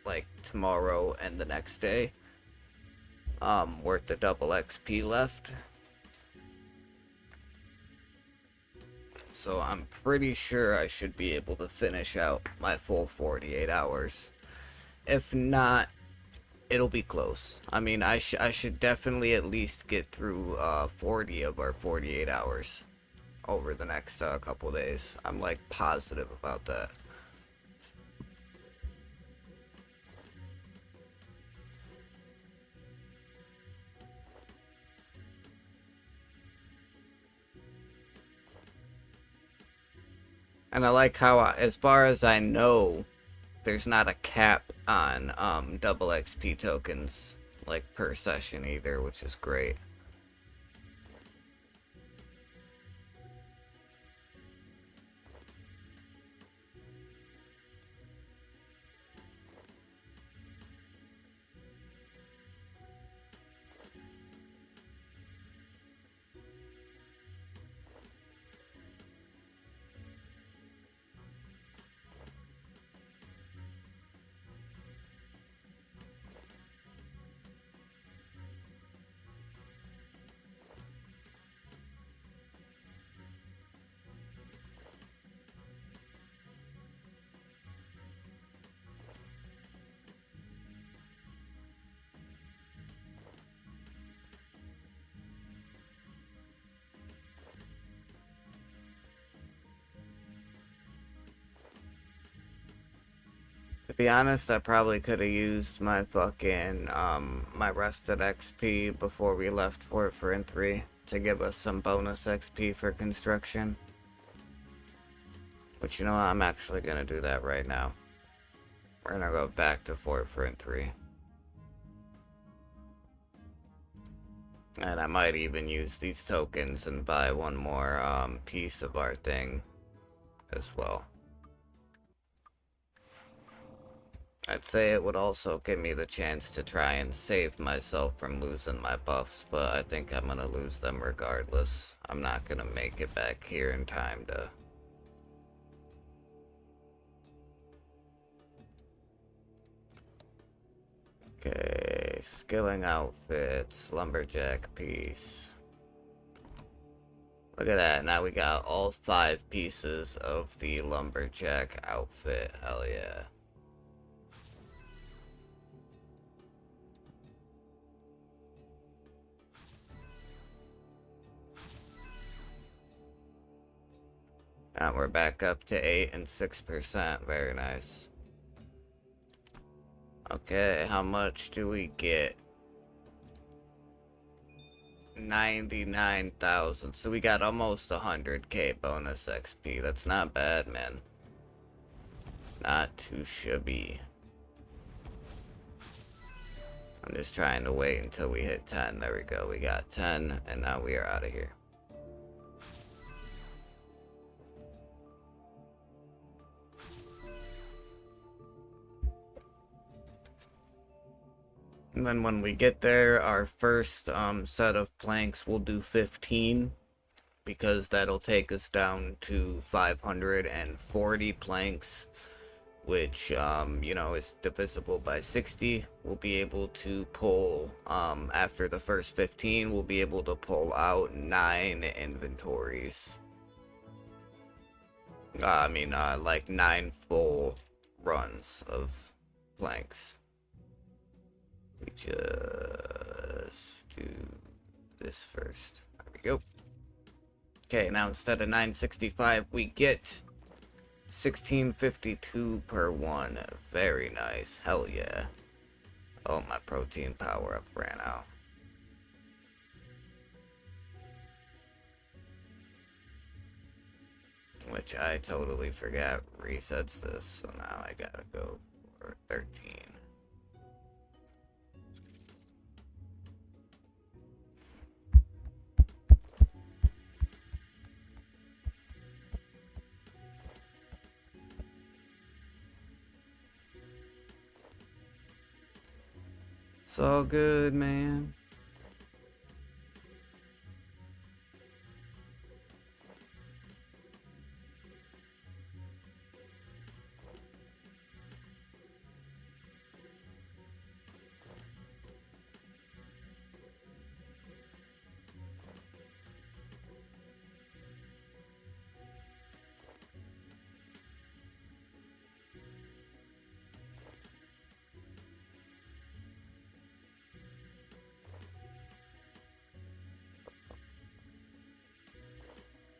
Speaker 1: like tomorrow and the next day worth the double XP left. So I'm pretty sure I should be able to finish out my full 48 hours. If not, it'll be close. I mean, I should definitely at least get through 40 of our 48 hours over the next couple days. I'm like positive about that. And I like how, as far as I know, there's not a cap on double XP tokens like per session either, which is great. To be honest, I probably could have used my fucking, my rested XP before we left Fort Friend 3 to give us some bonus XP for construction. But you know what, I'm actually gonna do that right now. We're gonna go back to Fort Friend 3. And I might even use these tokens and buy one more, piece of our thing as well. I'd say it would also give me the chance to try and save myself from losing my buffs, but I think I'm gonna lose them regardless. I'm not gonna make it back here in time to... Okay, skilling outfits, lumberjack piece. Look at that, now we got all 5 pieces of the lumberjack outfit, hell yeah. And we're back up to 8 and 6%. Very nice. Okay, how much do we get? 99,000. So we got almost 100k bonus XP. That's not bad, man. Not too shabby. I'm just trying to wait until we hit 10. There we go. We got 10, and now we are out of here. And then when we get there, our first set of planks will do 15, because that'll take us down to 540 planks, which, you know, is divisible by 60. We'll be able to pull, after the first 15, we'll be able to pull out 9 inventories. Like 9 full runs of planks. We just do this first. There we go. Okay, now instead of 965, we get 1652 per one. Very nice. Hell yeah. Oh, my protein power up ran out. Which I totally forgot resets this, so now I gotta go for 13. It's all good, man.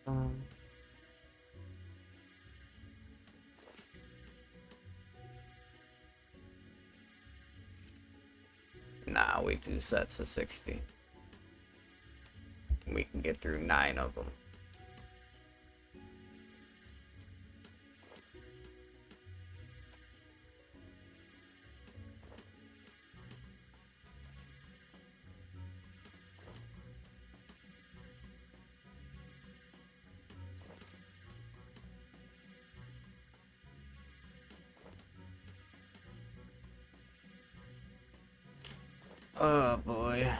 Speaker 1: Um, nah, we do sets of 60. We can get through 9 of them. Oh boy.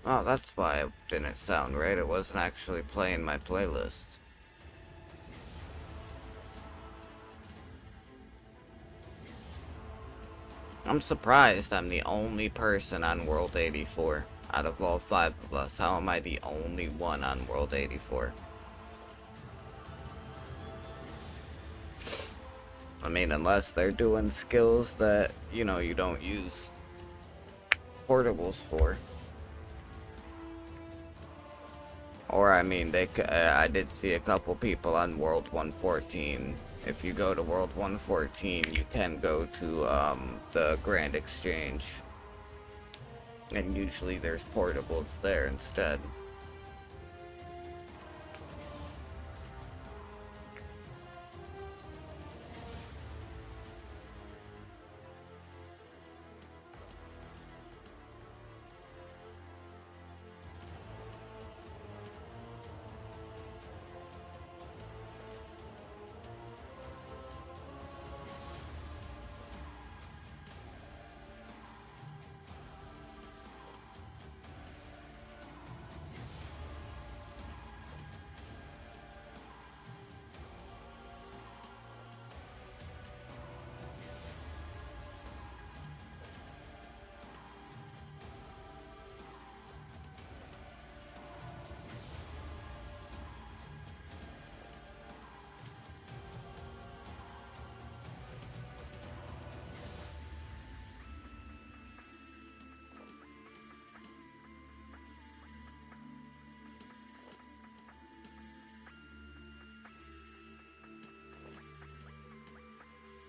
Speaker 1: Oh, that's why it didn't sound right. It wasn't actually playing my playlist. I'm surprised I'm the only person on World 84. Out of all 5 of us, how am I the only one on World 84? I mean, unless they're doing skills that, you know, you don't use portables for. Or, I mean, I did see a couple people on World 114. If you go to World 114, you can go to, the Grand Exchange. And usually there's portables there instead.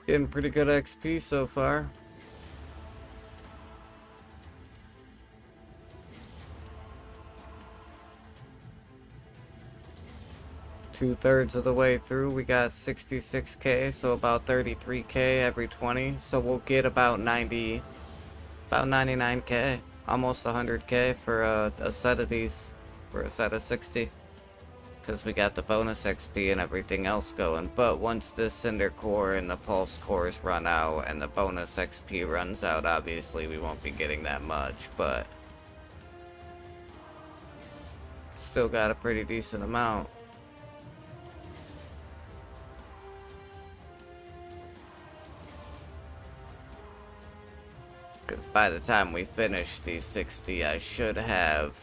Speaker 1: Getting pretty good XP so far. Two-thirds of the way through, we got 66k, so about 33k every 20. So we'll get about 99k, almost 100k for a set of these, for a set of 60. Because we got the bonus XP and everything else going. But once the Cinder Core and the Pulse Cores run out and the bonus XP runs out, obviously we won't be getting that much, but still got a pretty decent amount. Because by the time we finish these 60, I should have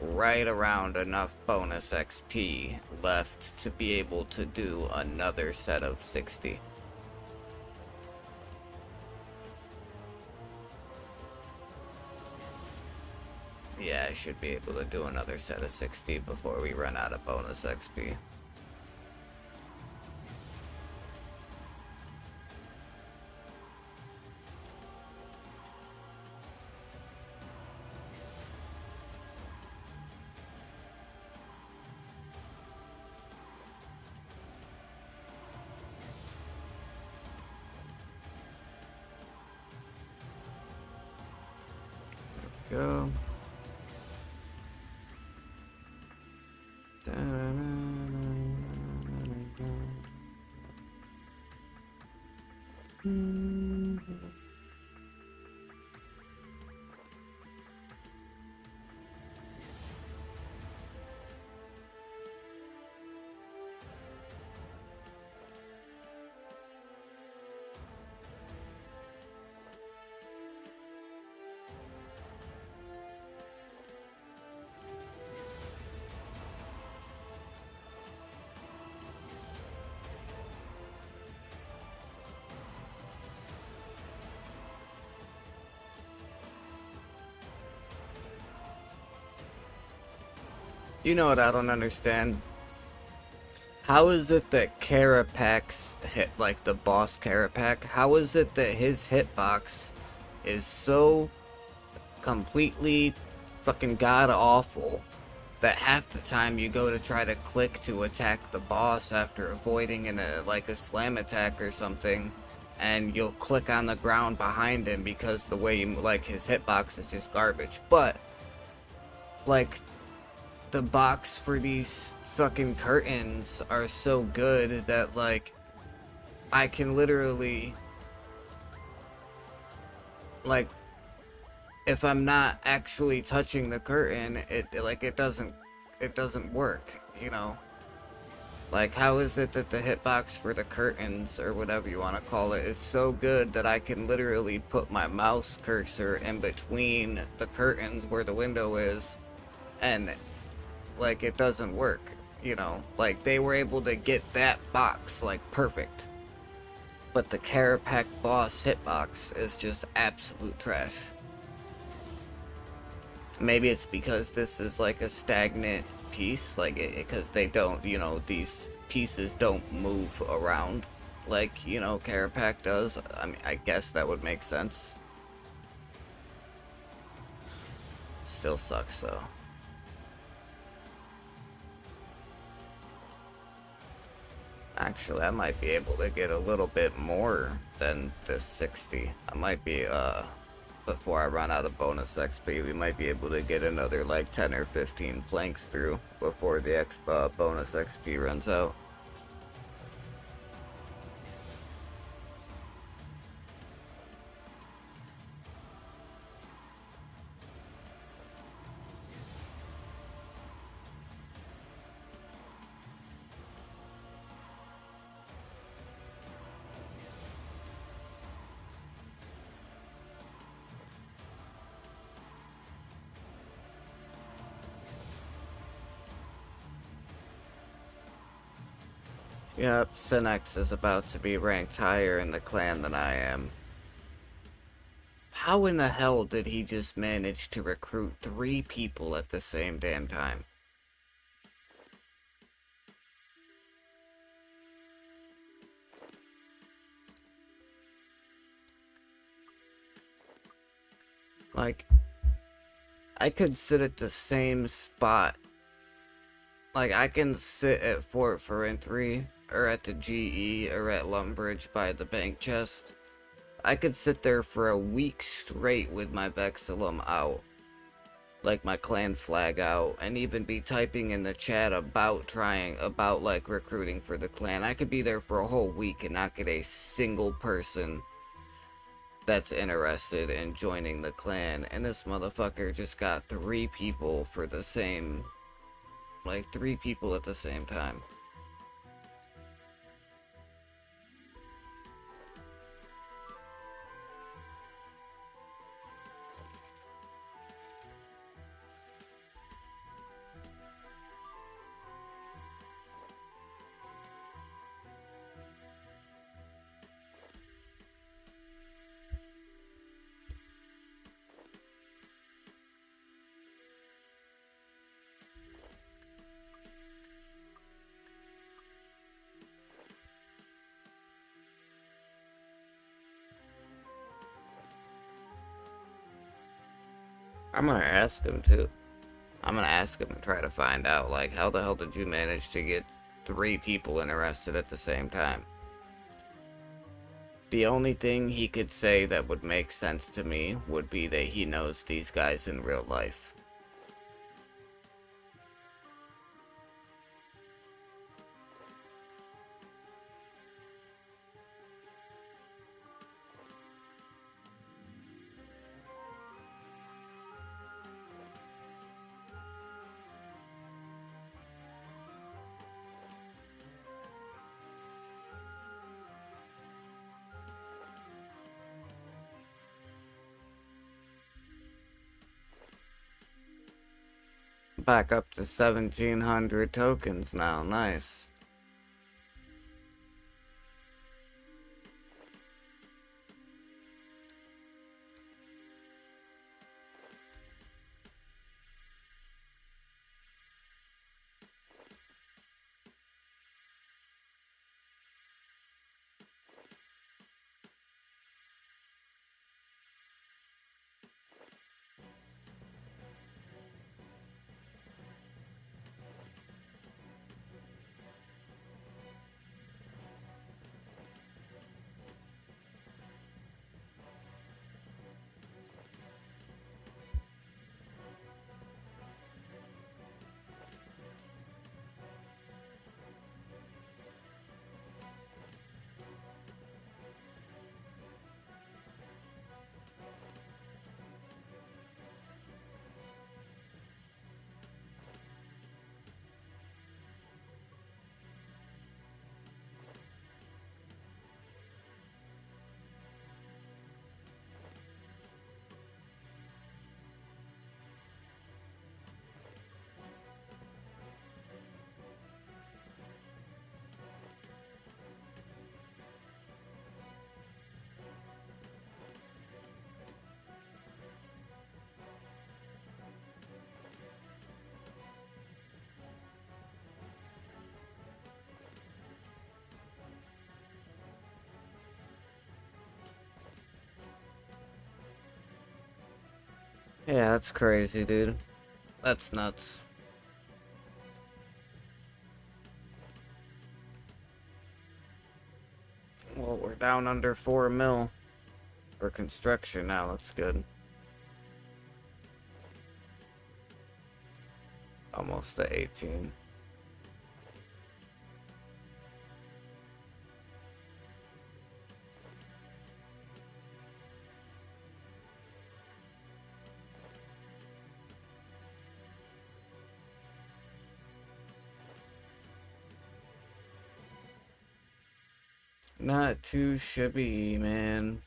Speaker 1: right around enough bonus XP left to be able to do another set of 60. Yeah, I should be able to do another set of 60 before we run out of bonus XP. Go. You know what I don't understand? How is it that Carapac's hit, like the boss Carapac, how is it that his hitbox is so completely fucking god awful that half the time you go to try to click to attack the boss after avoiding like a slam attack or something, and you'll click on the ground behind him because the way like his hitbox is just garbage. But like the box for these fucking curtains are so good that like I can literally like if I'm not actually touching the curtain, it doesn't work, you know? Like, how is it that the hitbox for the curtains, or whatever you want to call it, is so good that I can literally put my mouse cursor in between the curtains where the window is, and, like, it doesn't work, you know? Like, they were able to get that box, like, perfect. But the Carapac boss hitbox is just absolute trash. Maybe it's because this is like a stagnant piece, like because they don't, you know, these pieces don't move around like, you know, Carapac does. I mean, I guess that would make sense. Still sucks though. Actually, I might be able to get a little bit more than this 60. I might be, before I run out of bonus XP, we might be able to get another like 10 or 15 planks through before the bonus XP runs out. Yep, Synex is about to be ranked higher in the clan than I am. How in the hell did he just manage to recruit 3 people at the same damn time? Like, I could sit at the same spot. Like, I can sit at Fort Ferentry, or at the GE, or at Lumbridge by the bank chest. I could sit there for a week straight with my Vexillum out. Like, my clan flag out, and even be typing in the chat about like, recruiting for the clan. I could be there for a whole week and not get a single person that's interested in joining the clan, and this motherfucker just got 3 people for the same, like 3 people at the same time. I'm gonna ask him too. I'm gonna ask him and try to find out, like, how the hell did you manage to get 3 people interested at the same time? The only thing he could say that would make sense to me would be that he knows these guys in real life. Back up to 1,700 tokens now, nice. Yeah, that's crazy, dude. That's nuts. Well, we're down under 4 mil for construction now. That's good. Almost to 18. Not too shabby, man.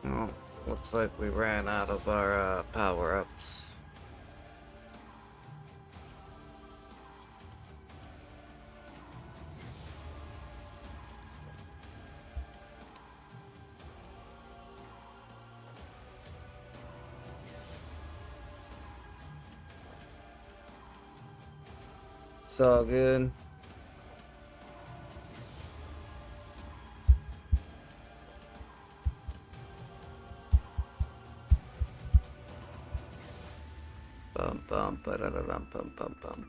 Speaker 1: Well, looks like we ran out of our power-ups. It's all good. Bum bum ba da da dum bum bum bum.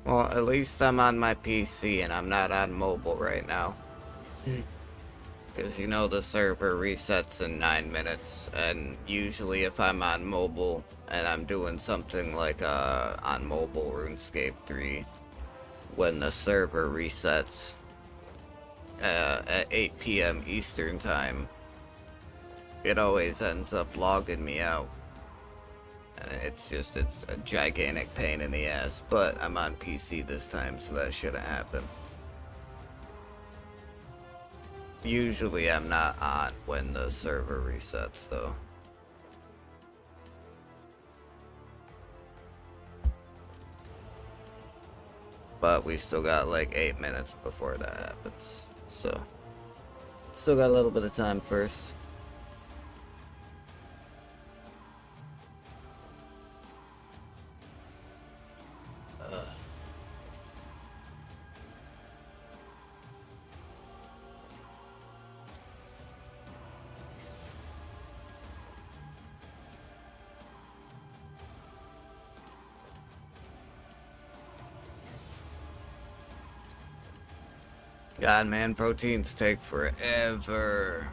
Speaker 1: Well, at least I'm on my PC and I'm not on mobile right now. Because you know the server resets in 9 minutes, and usually if I'm on mobile and I'm doing something like on mobile RuneScape 3, when the server resets at 8 p.m. Eastern time, it always ends up logging me out. And it's a gigantic pain in the ass, but I'm on PC this time, so that shouldn't happen. Usually I'm not on when the server resets, though. But we still got like 8 minutes before that happens, so still got a little bit of time first. God, man, proteins take forever.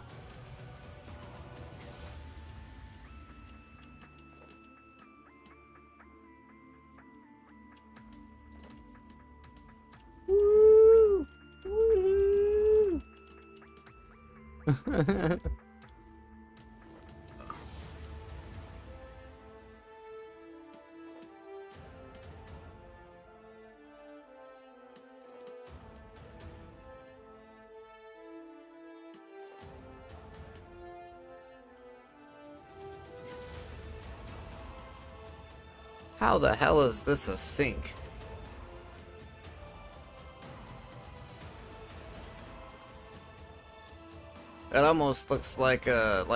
Speaker 1: Woo! Woo! How the hell is this a sink? It almost looks like a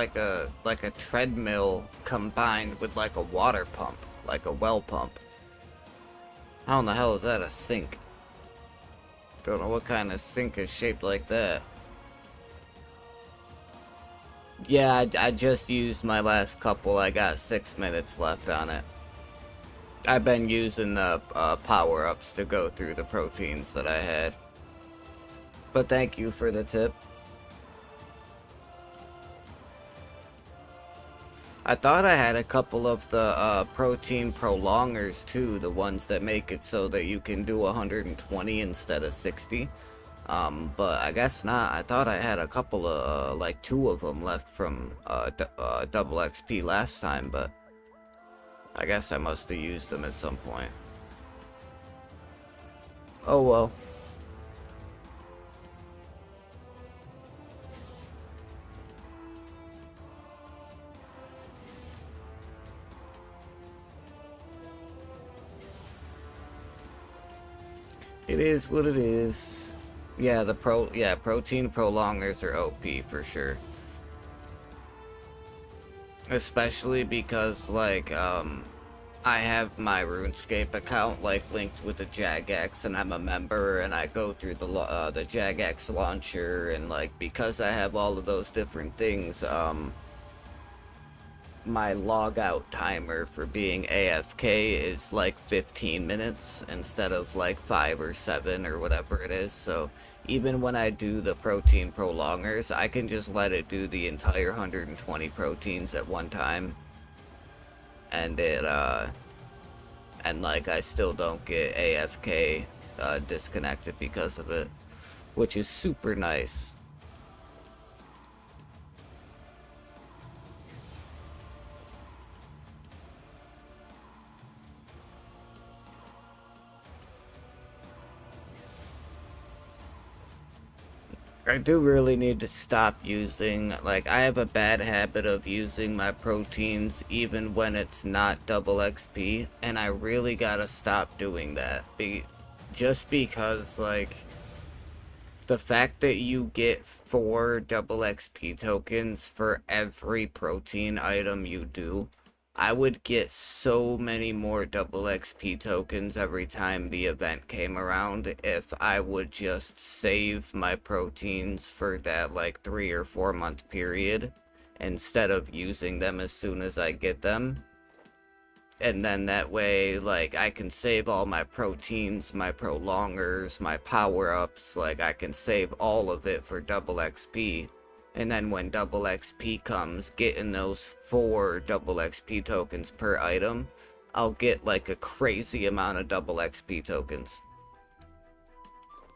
Speaker 1: treadmill combined with like a water pump, like a well pump. How in the hell is that a sink? Don't know what kind of sink is shaped like that. Yeah, I just used my last couple. I got 6 minutes left on it. I've been using the power-ups to go through the proteins that I had. But thank you for the tip. I thought I had a couple of the protein prolongers too, the ones that make it so that you can do 120 instead of 60. But I guess not. I thought I had a couple of, like 2 of them left from double XP last time, but I guess I must have used them at some point. Oh well. It is what it is. Yeah, protein prolongers are OP for sure. Especially because, like, I have my RuneScape account, like, linked with the Jagex, and I'm a member, and I go through the Jagex launcher, and, like, because I have all of those different things, my logout timer for being AFK is like 15 minutes instead of like 5 or 7 or whatever it is. So even when I do the protein prolongers, I can just let it do the entire 120 proteins at one time, and like I still don't get AFK disconnected because of it, which is super nice. I do really need to stop using, like, I have a bad habit of using my proteins even when it's not double XP, and I really gotta stop doing that. Just because, like, the fact that you get 4 double XP tokens for every protein item you do, I would get so many more double XP tokens every time the event came around if I would just save my proteins for that like 3 or 4 month period instead of using them as soon as I get them. And then that way, like, I can save all my proteins, my prolongers, my power-ups, like, I can save all of it for double XP. And then when double XP comes, getting those 4 double XP tokens per item, I'll get like a crazy amount of double XP tokens.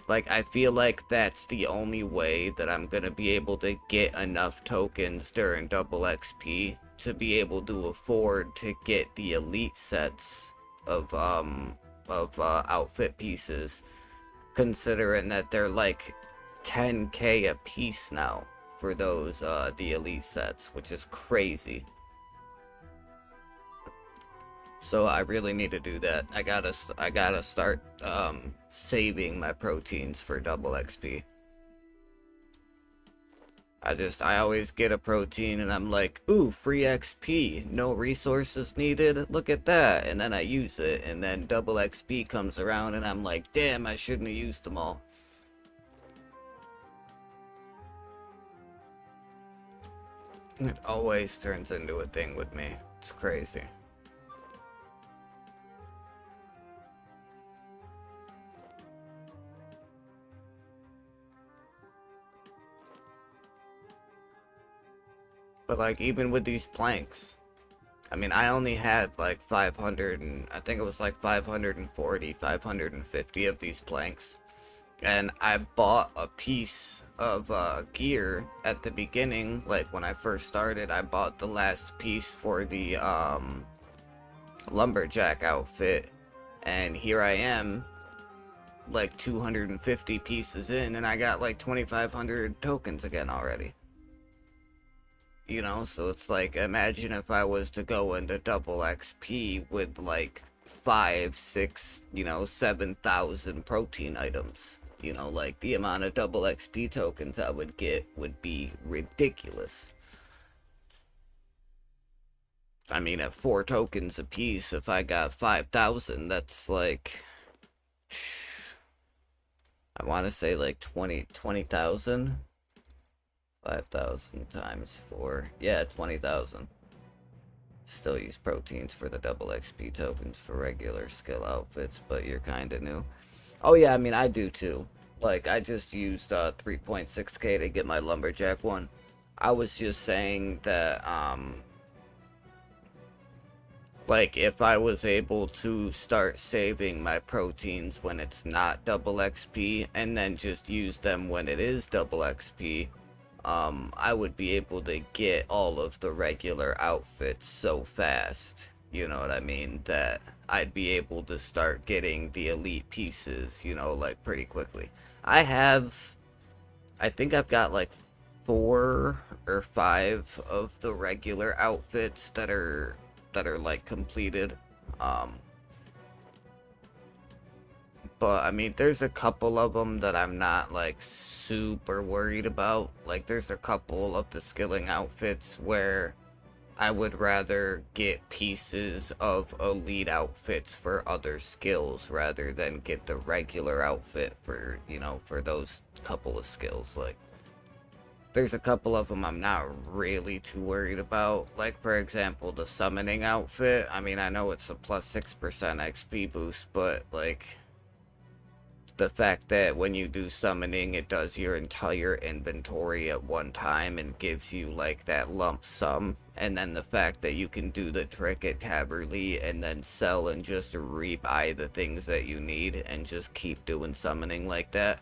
Speaker 1: Like, I feel like that's the only way that I'm gonna be able to get enough tokens during double XP to be able to afford to get the elite sets of outfit pieces, considering that they're like 10k a piece now for those the elite sets, which is crazy. So I really need to do that. I gotta start saving my proteins for double XP. I always get a protein and I'm like, ooh, free XP, no resources needed, look at that, and then I use it, and then double XP comes around and I'm like, damn, I shouldn't have used them all. It always turns into a thing with me. It's crazy. But like, even with these planks, I mean, I only had like 500 and I think it was like 540, 550 of these planks. And I bought a piece of gear at the beginning, like when I first started. I bought the last piece for the lumberjack outfit, and here I am like 250 pieces in, and I got like 2,500 tokens again already. You know, so it's like, imagine if I was to go into double XP with like 5, 6, 7,000 protein items. You know, like, the amount of double XP tokens I would get would be ridiculous. I mean, at 4 tokens a piece, if I got 5,000, that's like, I want to say like 20,000. 5,000 times 4. Yeah, 20,000. Still use proteins for the double XP tokens for regular skill outfits, but you're kinda new. Oh yeah, I mean, I do too. Like, I just used 3.6k to get my lumberjack one. I was just saying that, like, if I was able to start saving my proteins when it's not double XP, and then just use them when it is double XP, I would be able to get all of the regular outfits so fast, you know what I mean, that I'd be able to start getting the elite pieces, you know, like, pretty quickly. I think I've got like 4 or 5 of the regular outfits that are like completed. But I mean, there's a couple of them that I'm not like super worried about. Like, there's a couple of the skilling outfits where I would rather get pieces of elite outfits for other skills rather than get the regular outfit for, you know, for those couple of skills. Like, there's a couple of them I'm not really too worried about. Like, for example, the summoning outfit. I mean, I know it's a plus 6% XP boost, but like, the fact that when you do summoning, it does your entire inventory at one time and gives you like that lump sum, and then the fact that you can do the trick at Taverly and then sell and just rebuy the things that you need and just keep doing summoning like that,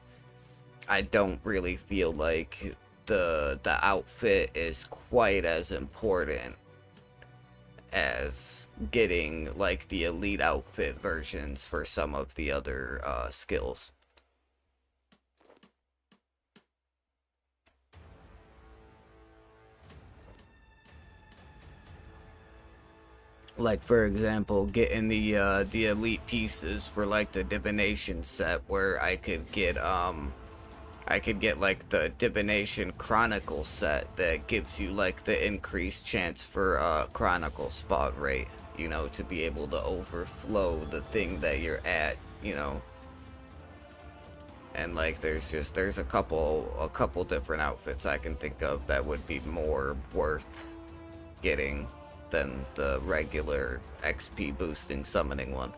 Speaker 1: I don't really feel like the outfit is quite as important as getting like the elite outfit versions for some of the other skills. Like, for example, getting the elite pieces for like the divination set, where I could get like the Divination Chronicle set that gives you like the increased chance for Chronicle spot rate, you know, to be able to overflow the thing that you're at, you know. And like, there's a couple different outfits I can think of that would be more worth getting than the regular XP boosting summoning one.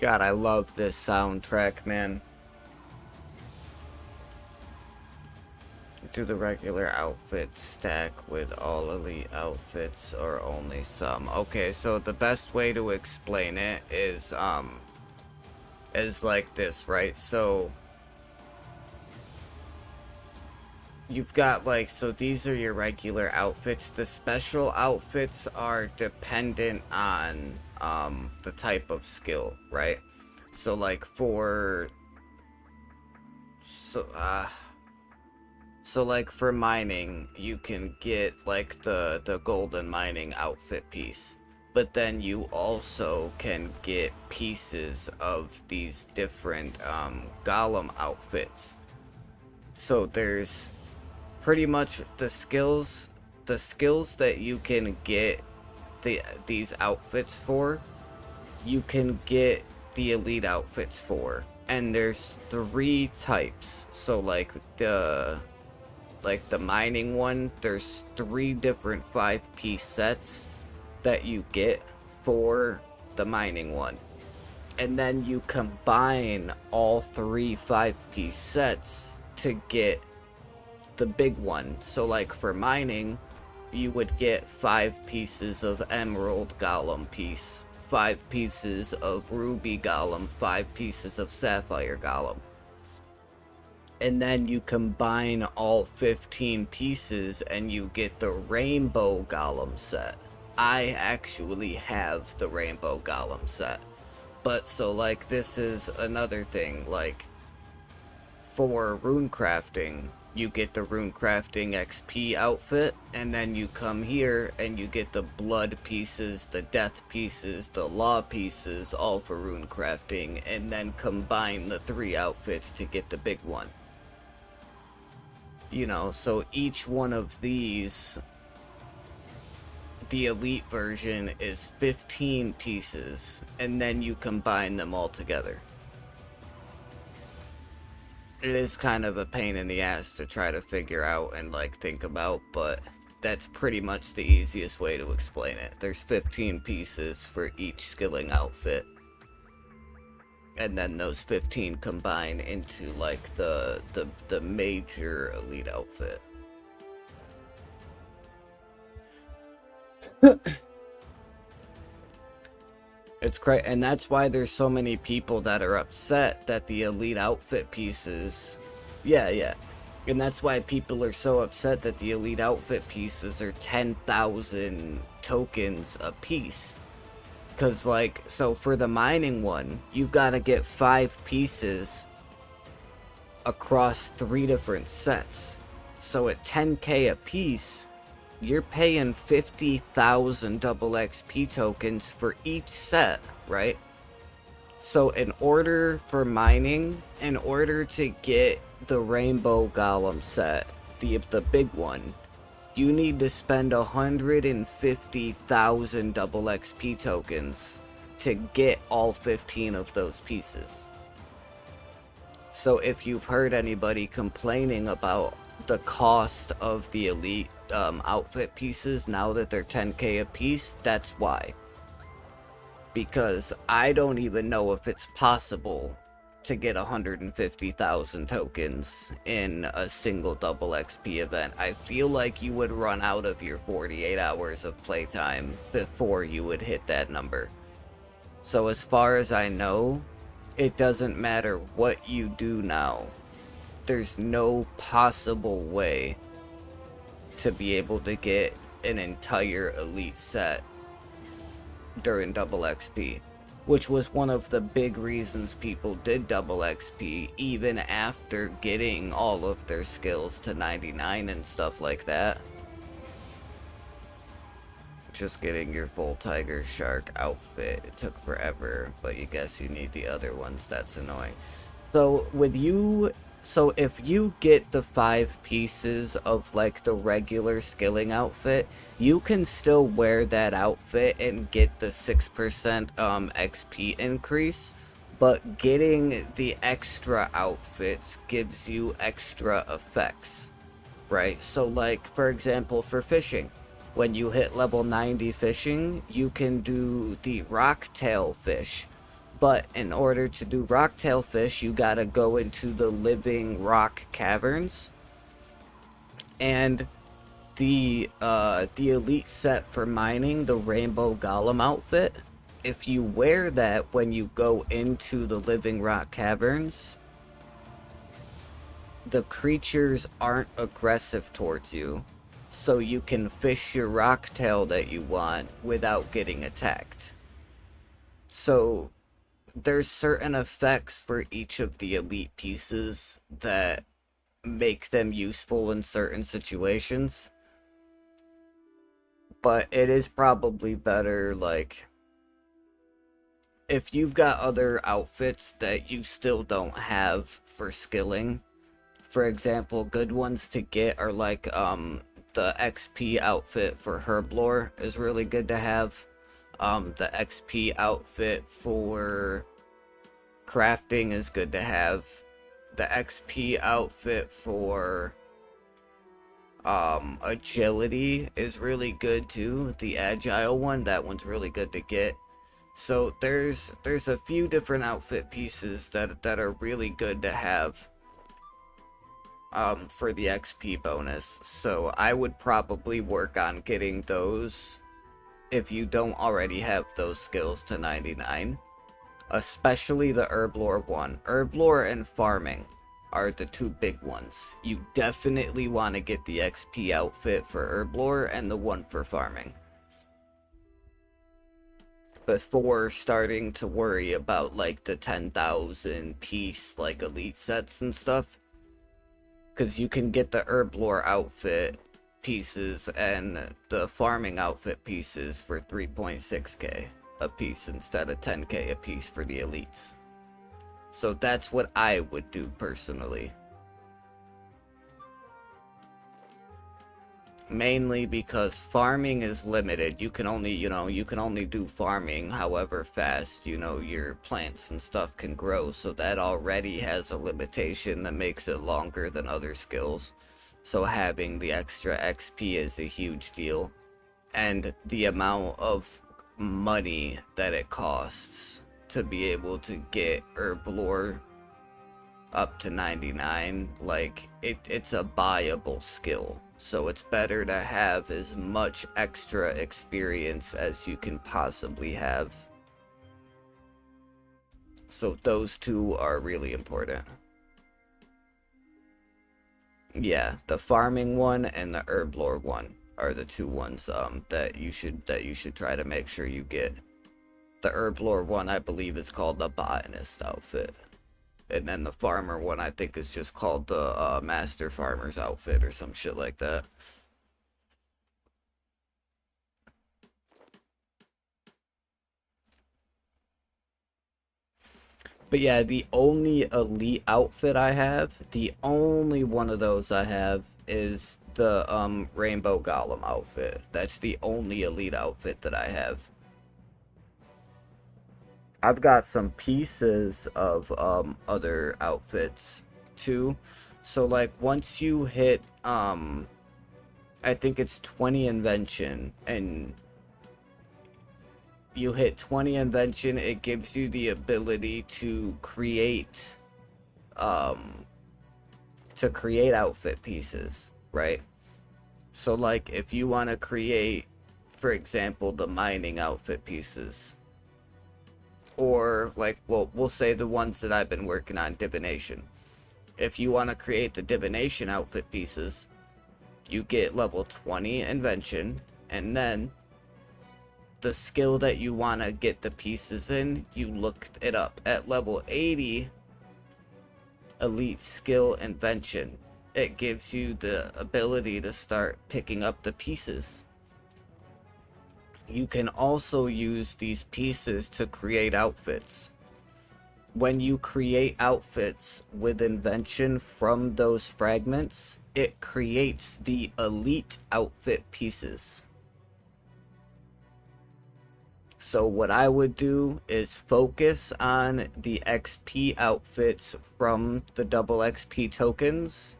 Speaker 1: God, I love this soundtrack, man. Do the regular outfits stack with all elite outfits or only some? Okay, so the best way to explain it is like this, right? So you've got like, so these are your regular outfits. The special outfits are dependent on the type of skill, right? So like for like for mining, you can get like the golden mining outfit piece, but then you also can get pieces of these different golem outfits. So there's pretty much the skills that you can get these outfits for, you can get the elite outfits for, and there's 3 types. So like the mining one, there's 3 different 5-piece sets that you get for the mining one, and then you combine all 3 5-piece sets to get the big one. So like for mining, you would get 5 pieces of emerald golem piece, 5 pieces of ruby golem, 5 pieces of sapphire golem. And then you combine all 15 pieces and you get the rainbow golem set. I actually have the rainbow golem set. But so like this is another thing, like for rune crafting, you get the rune crafting XP outfit, and then you come here and you get the blood pieces, the death pieces, the law pieces, all for rune crafting, and then combine the 3 outfits to get the big one. You know, so each one of these, the elite version is 15 pieces, and then you combine them all together. It is kind of a pain in the ass to try to figure out and like think about, but that's pretty much the easiest way to explain it. There's 15 pieces for each skilling outfit, and then those 15 combine into like the major elite outfit. It's crazy, and that's why there's so many people that are upset that the elite outfit pieces, yeah, and that's why people are so upset that the elite outfit pieces are 10,000 tokens a piece. Cause like, so for the mining one, you've got to get 5 pieces across 3 different sets. So at 10k a piece, you're paying 50,000 double XP tokens for each set, right? So in order for mining, in order to get the rainbow golem set, the big one, you need to spend 150,000 double XP tokens to get all 15 of those pieces. So if you've heard anybody complaining about the cost of the elite outfit pieces now that they're 10k a piece, that's why. Because I don't even know if it's possible to get 150,000 tokens in a single double XP event. I feel like you would run out of your 48 hours of playtime before you would hit that number. So as far as I know, it doesn't matter what you do now. There's no possible way to be able to get an entire elite set during double XP. Which was one of the big reasons people did double XP, even after getting all of their skills to 99 and stuff like that. Just getting your full tiger shark outfit, it took forever, but you guess you need the other ones, that's annoying. So with you, so if you get the 5 pieces of like the regular skilling outfit, you can still wear that outfit and get the 6% XP increase, but getting the extra outfits gives you extra effects, right? So like, for example, for fishing, when you hit level 90 fishing, you can do the rocktail fish. But in order to do rocktail fish, you gotta go into the living rock caverns. And the elite set for mining, the rainbow golem outfit, if you wear that when you go into the living rock caverns, the creatures aren't aggressive towards you. So you can fish your rocktail that you want without getting attacked. So there's certain effects for each of the elite pieces that make them useful in certain situations. But it is probably better, like, if you've got other outfits that you still don't have for skilling. For example, good ones to get are like, the XP outfit for Herblore is really good to have. The XP outfit for crafting is good to have. The XP outfit for agility is really good too. The agile one, that one's really good to get. So there's a few different outfit pieces that are really good to have. for the XP bonus. So I would probably work on getting those if you don't already have those skills to 99. Especially the Herblore one. Herblore and farming are the two big ones. You definitely want to get the XP outfit for Herblore and the one for farming before starting to worry about like the 10,000 piece like elite sets and stuff, because you can get the Herblore outfit pieces and the farming outfit pieces for 3.6k a piece instead of 10k a piece for the elites. So that's what I would do personally. Mainly because farming is limited. You can only, you can only do farming however fast, your plants and stuff can grow. So that already has a limitation that makes it longer than other skills. So having the extra XP is a huge deal. And the amount of money that it costs to be able to get Herblore up to 99, like it's a buyable skill. So it's better to have as much extra experience as you can possibly have. So those two are really important. Yeah, the farming one and the Herblore one are the two ones that you should try to make sure you get. The Herblore one I believe is called the botanist outfit. And then the farmer one I think is just called the master farmer's outfit or some shit like that. But yeah, the only elite outfit I have, the only one of those I have is the rainbow golem outfit. That's the only elite outfit that I have. I've got some pieces of other outfits too. So like once you hit I think it's 20 invention and you hit 20 invention, it gives you the ability to create outfit pieces, right? So like if you want to create, for example, the mining outfit pieces, or like, well, we'll say the ones that I've been working on, divination. If you want to create the divination outfit pieces, you get level 20 invention, and then the skill that you want to get the pieces in, you look it up. At level 80 elite skill invention, it gives you the ability to start picking up the pieces. You can also use these pieces to create outfits. When you create outfits with invention from those fragments, it creates the elite outfit pieces. So what I would do is focus on the XP outfits from the double XP tokens.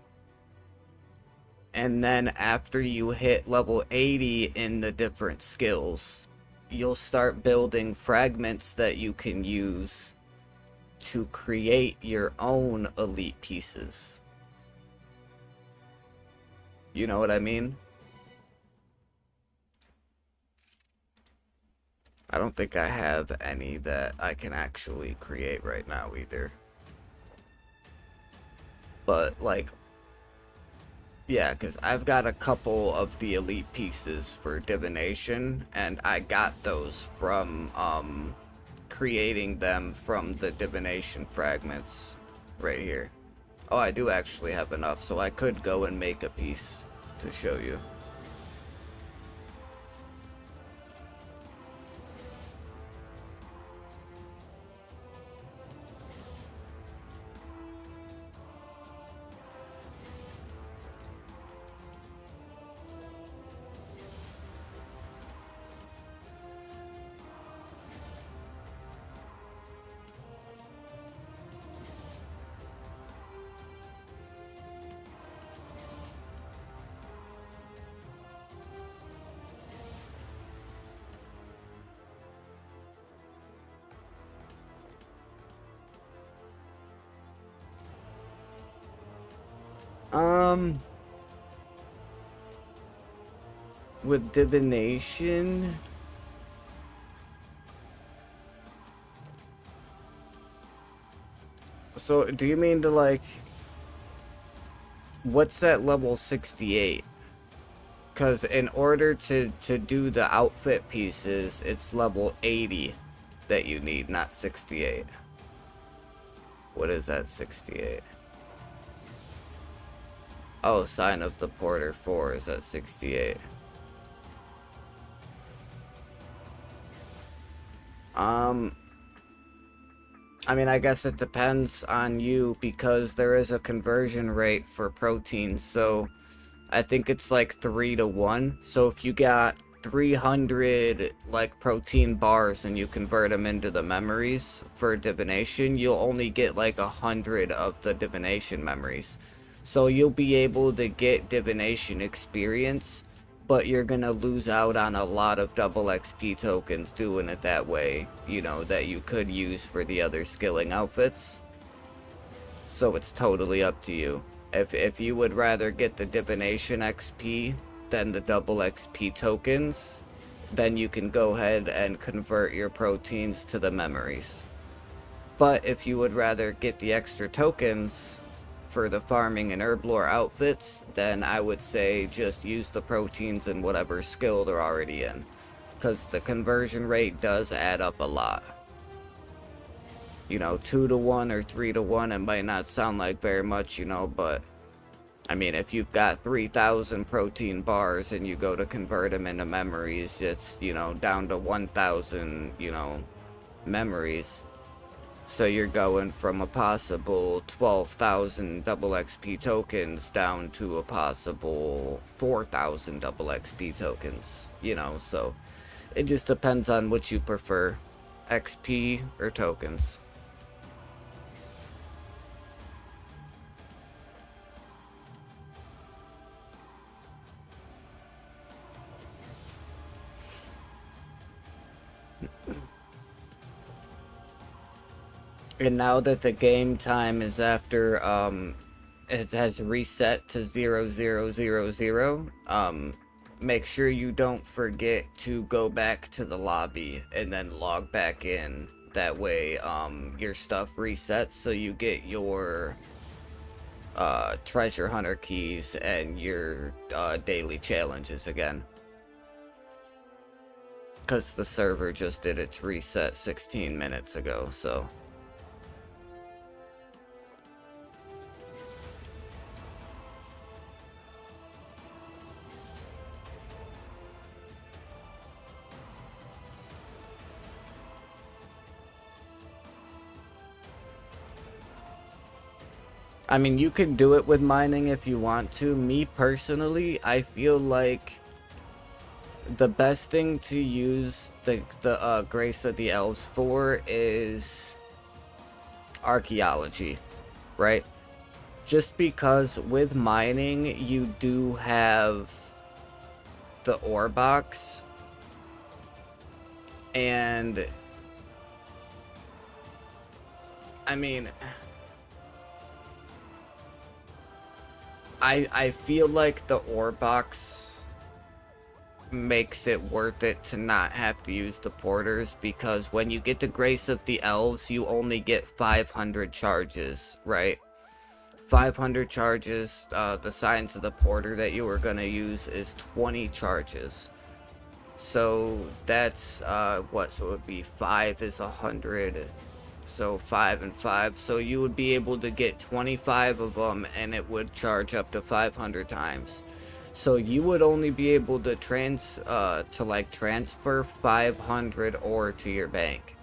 Speaker 1: And then after you hit level 80 in the different skills, you'll start building fragments that you can use to create your own elite pieces. You know what I mean? I don't think I have any that I can actually create right now either. But like, yeah, because I've got a couple of the elite pieces for divination, and I got those from creating them from the divination fragments right here. Oh, I do actually have enough, so I could go and make a piece to show you. Um, with divination, so do you mean to like, what's that level 68? Because in order to do the outfit pieces, it's level 80 that you need, not 68. What is that, 68? Oh, Sign of the Porter 4 is at 68. I mean, I guess it depends on you because there is a conversion rate for proteins, so I think it's like 3 to 1. So if you got 300 like protein bars and you convert them into the memories for divination, you'll only get like 100 of the divination memories. So you'll be able to get divination experience, but you're gonna lose out on a lot of double XP tokens doing it that way, you know, that you could use for the other skilling outfits. So it's totally up to you. If you would rather get the divination XP than the double XP tokens, then you can go ahead and convert your proteins to the memories. But if you would rather get the extra tokens for the farming and herblore outfits, then I would say just use the proteins in whatever skill they're already in, because the conversion rate does add up a lot. You know, 2 to 1 or 3 to 1, it might not sound like very much, you know, but I mean, if you've got 3,000 protein bars and you go to convert them into memories, it's, you know, down to 1,000, you know, memories. So you're going from a possible 12,000 double XP tokens down to a possible 4,000 double XP tokens, you know, so it just depends on what you prefer, XP or tokens. And now that the game time is after, it has reset to 0000, make sure you don't forget to go back to the lobby and then log back in. That way, your stuff resets so you get your, treasure hunter keys and your, daily challenges again. Because the server just did its reset 16 minutes ago, so... I mean, you can do it with mining if you want to. Me personally, I feel like the best thing to use the Grace of the Elves for is archaeology, right? Just because with mining, you do have the ore box, and I mean... I feel like the ore box makes it worth it to not have to use the porters, because when you get the Grace of the Elves, you only get 500 charges, right? 500 charges. The Signs of the Porter that you were gonna use is 20 charges. So that's, what? So it would be 5 is 100. So 5 and 5, so you would be able to get 25 of them, and it would charge up to 500 times. So you would only be able to transfer 500 ore to your bank.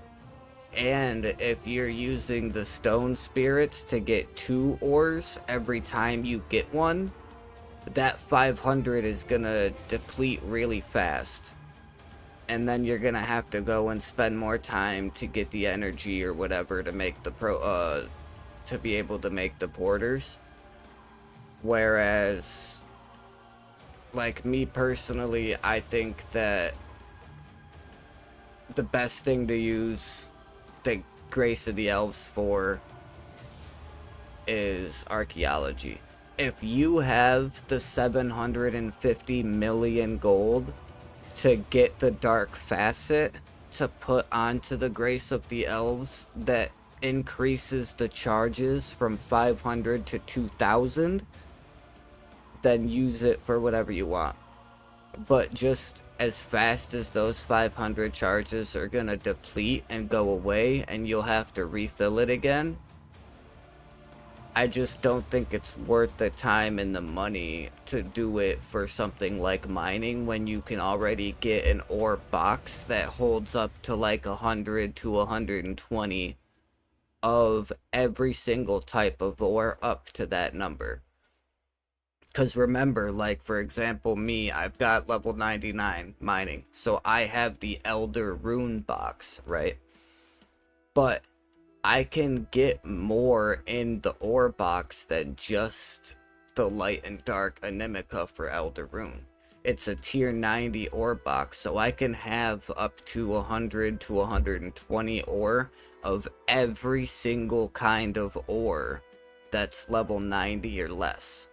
Speaker 1: And if you're using the stone spirits to get 2 ores every time you get one, that 500 is gonna deplete really fast. And then you're gonna have to go and spend more time to get the energy or whatever to make the to be able to make the porters. Whereas, like me personally, I think that the best thing to use the Grace of the Elves for is archaeology. if you have the 750 million gold to get the dark facet to put onto the Grace of the Elves that increases the charges from 500 to 2000, then use it for whatever you want. But just as fast as those 500 charges are gonna deplete and go away and you'll have to refill it again, I just don't think it's worth the time and the money to do it for something like mining when you can already get an ore box that holds up to like 100 to 120 of every single type of ore up to that number. Because remember, like, for example, me, I've got level 99 mining, so I have the Elder Rune box, right? But I can get more in the ore box than just the light and dark Animica for Elder Rune. It's a tier 90 ore box, so I can have up to 100 to 120 ore of every single kind of ore that's level 90 or less.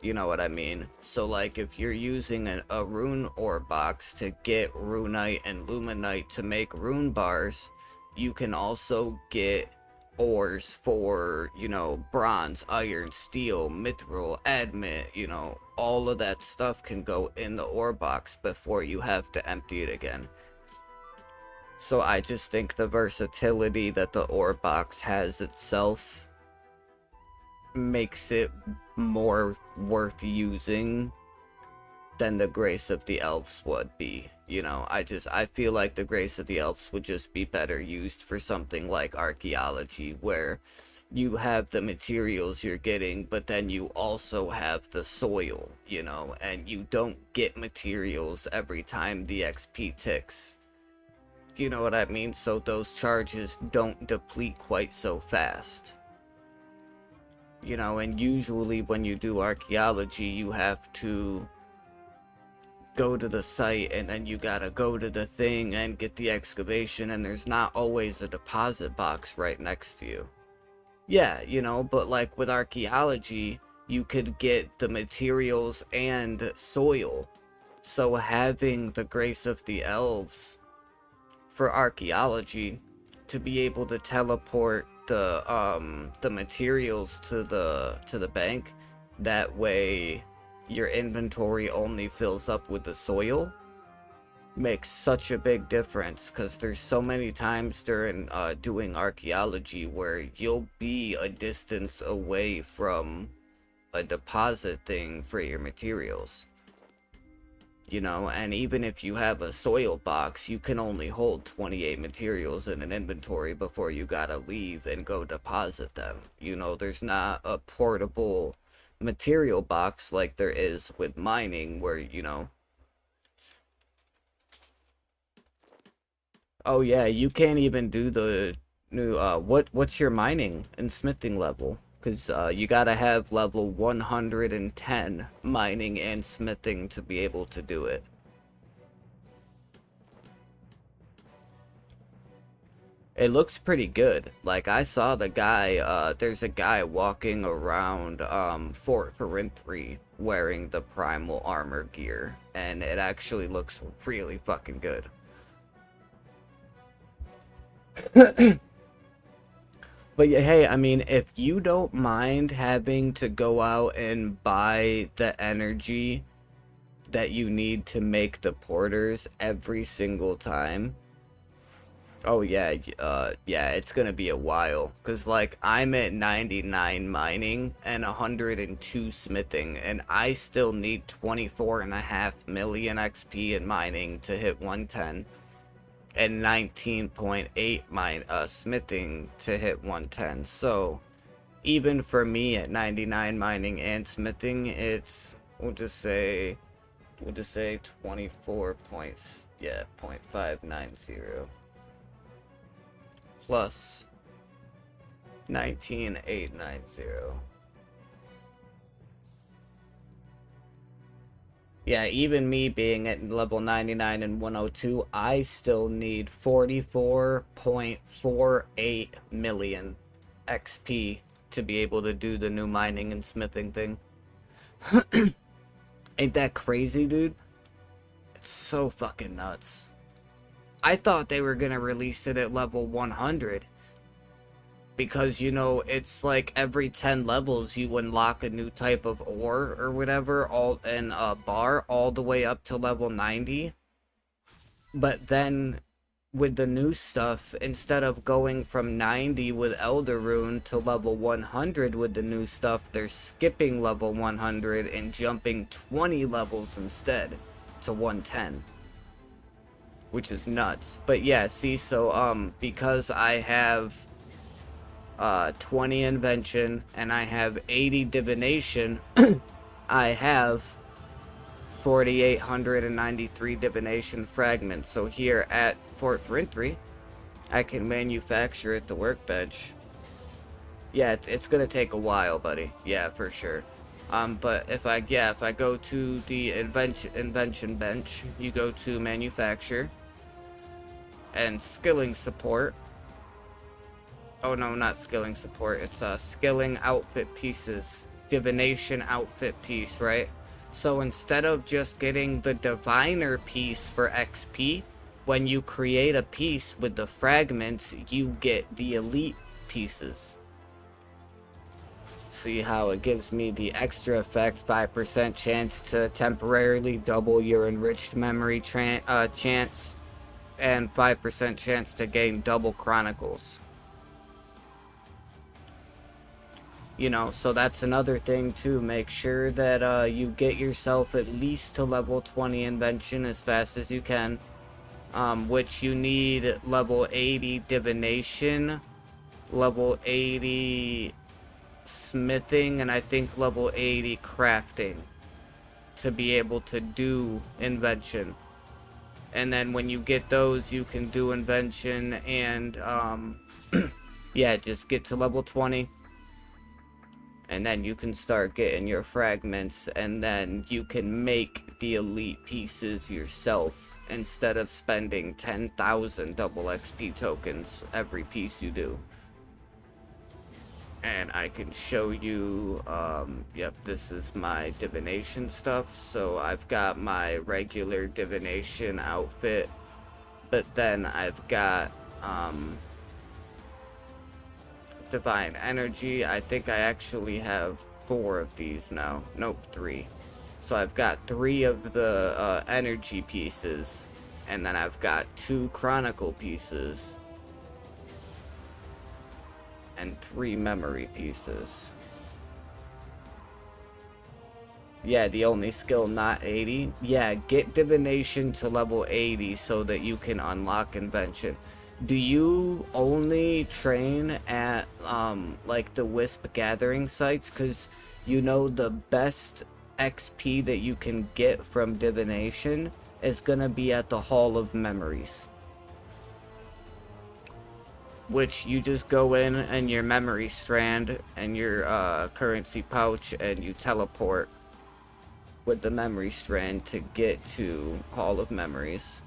Speaker 1: You know what I mean? So like if you're using a rune ore box to get runite and luminite to make rune bars, you can also get ores for, you know, bronze, iron, steel, mithril, adamant, you know, all of that stuff can go in the ore box before you have to empty it again. So I just think the versatility that the ore box has itself makes it more worth using than the Grace of the Elves would be. You know, I feel like the Grace of the Elves would just be better used for something like archaeology, where you have the materials you're getting, but then you also have the soil, you know, and you don't get materials every time the XP ticks. You know what I mean? So those charges don't deplete quite so fast. You know, and usually when you do archaeology, you have to go to the site and then you gotta go to the thing and get the excavation, and there's not always a deposit box right next to you. Yeah, you know, but like with archaeology, you could get the materials and soil. So having the Grace of the Elves for archaeology to be able to teleport the materials to the bank, that way your inventory only fills up with the soil, makes such a big difference. Because there's so many times during doing archaeology where you'll be a distance away from a deposit thing for your materials, you know, and even if you have a soil box, you can only hold 28 materials in an inventory before you gotta leave and go deposit them. You know, there's not a portable material box like there is with mining, where, you know, oh yeah, you can't even do the new, what's your mining and smithing level? Because you gotta have level 110 mining and smithing to be able to do it. It looks pretty good. Like, I saw the guy, there's a guy walking around Fort Farin 3 wearing the primal armor gear, and it actually looks really fucking good. But yeah, hey, I mean, if you don't mind having to go out and buy the energy that you need to make the porters every single time, oh yeah, yeah, it's gonna be a while. Cause like, I'm at 99 mining and 102 smithing, and I still need 24.5 million XP in mining to hit 110. And 19.8 smithing to hit 110. So even for me at 99 mining and smithing, it's, we'll just say 24 points, yeah, 0.590 plus 19,890. Yeah, even me being at level 99 and 102, I still need 44.48 million XP to be able to do the new mining and smithing thing. Ain't that crazy, dude? It's so fucking nuts. I thought they were gonna release it at level 100. Because, you know, it's like every 10 levels you unlock a new type of ore or whatever, all in a bar, all the way up to level 90. But then, with the new stuff, instead of going from 90 with Elder Rune to level 100 with the new stuff, they're skipping level 100 and jumping 20 levels instead to 110. Which is nuts. But yeah, see, so, because I have 20 invention and I have 80 divination, I have 4,893 divination fragments. So here at Fort Frintry, I can manufacture at the workbench. Yeah, it's gonna take a while, buddy. Yeah, for sure. But if I go to the invention bench, you go to manufacture and skilling support. Oh no, not skilling support. It's skilling outfit pieces, divination outfit piece, right? So instead of just getting the diviner piece for XP, when you create a piece with the fragments, you get the elite pieces. See how it gives me the extra effect, 5% chance to temporarily double your enriched memory chance, and 5% chance to gain double chronicles. You know, so that's another thing too. Make sure that you get yourself at least to level 20 invention as fast as you can. Which you need level 80 divination, level 80 smithing, and I think level 80 crafting to be able to do invention. And then when you get those, you can do invention and yeah, just get to level 20. And then you can start getting your fragments, and then you can make the elite pieces yourself instead of spending 10,000 double XP tokens every piece you do. And I can show you, yep, this is my divination stuff. So I've got my regular divination outfit, but then I've got, divine energy. I think I actually have 4 of these now. Nope, 3. So I've got 3 of the energy pieces, and then I've got 2 chronicle pieces and 3 memory pieces. Yeah, the only skill not 80. Yeah, get divination to level 80 so that you can unlock invention. Do you only train at, like, the Wisp gathering sites? Because, you know, the best XP that you can get from divination is gonna be at the Hall of Memories. Which you just go in and your memory strand and your, currency pouch, and you teleport with the memory strand to get to Hall of Memories.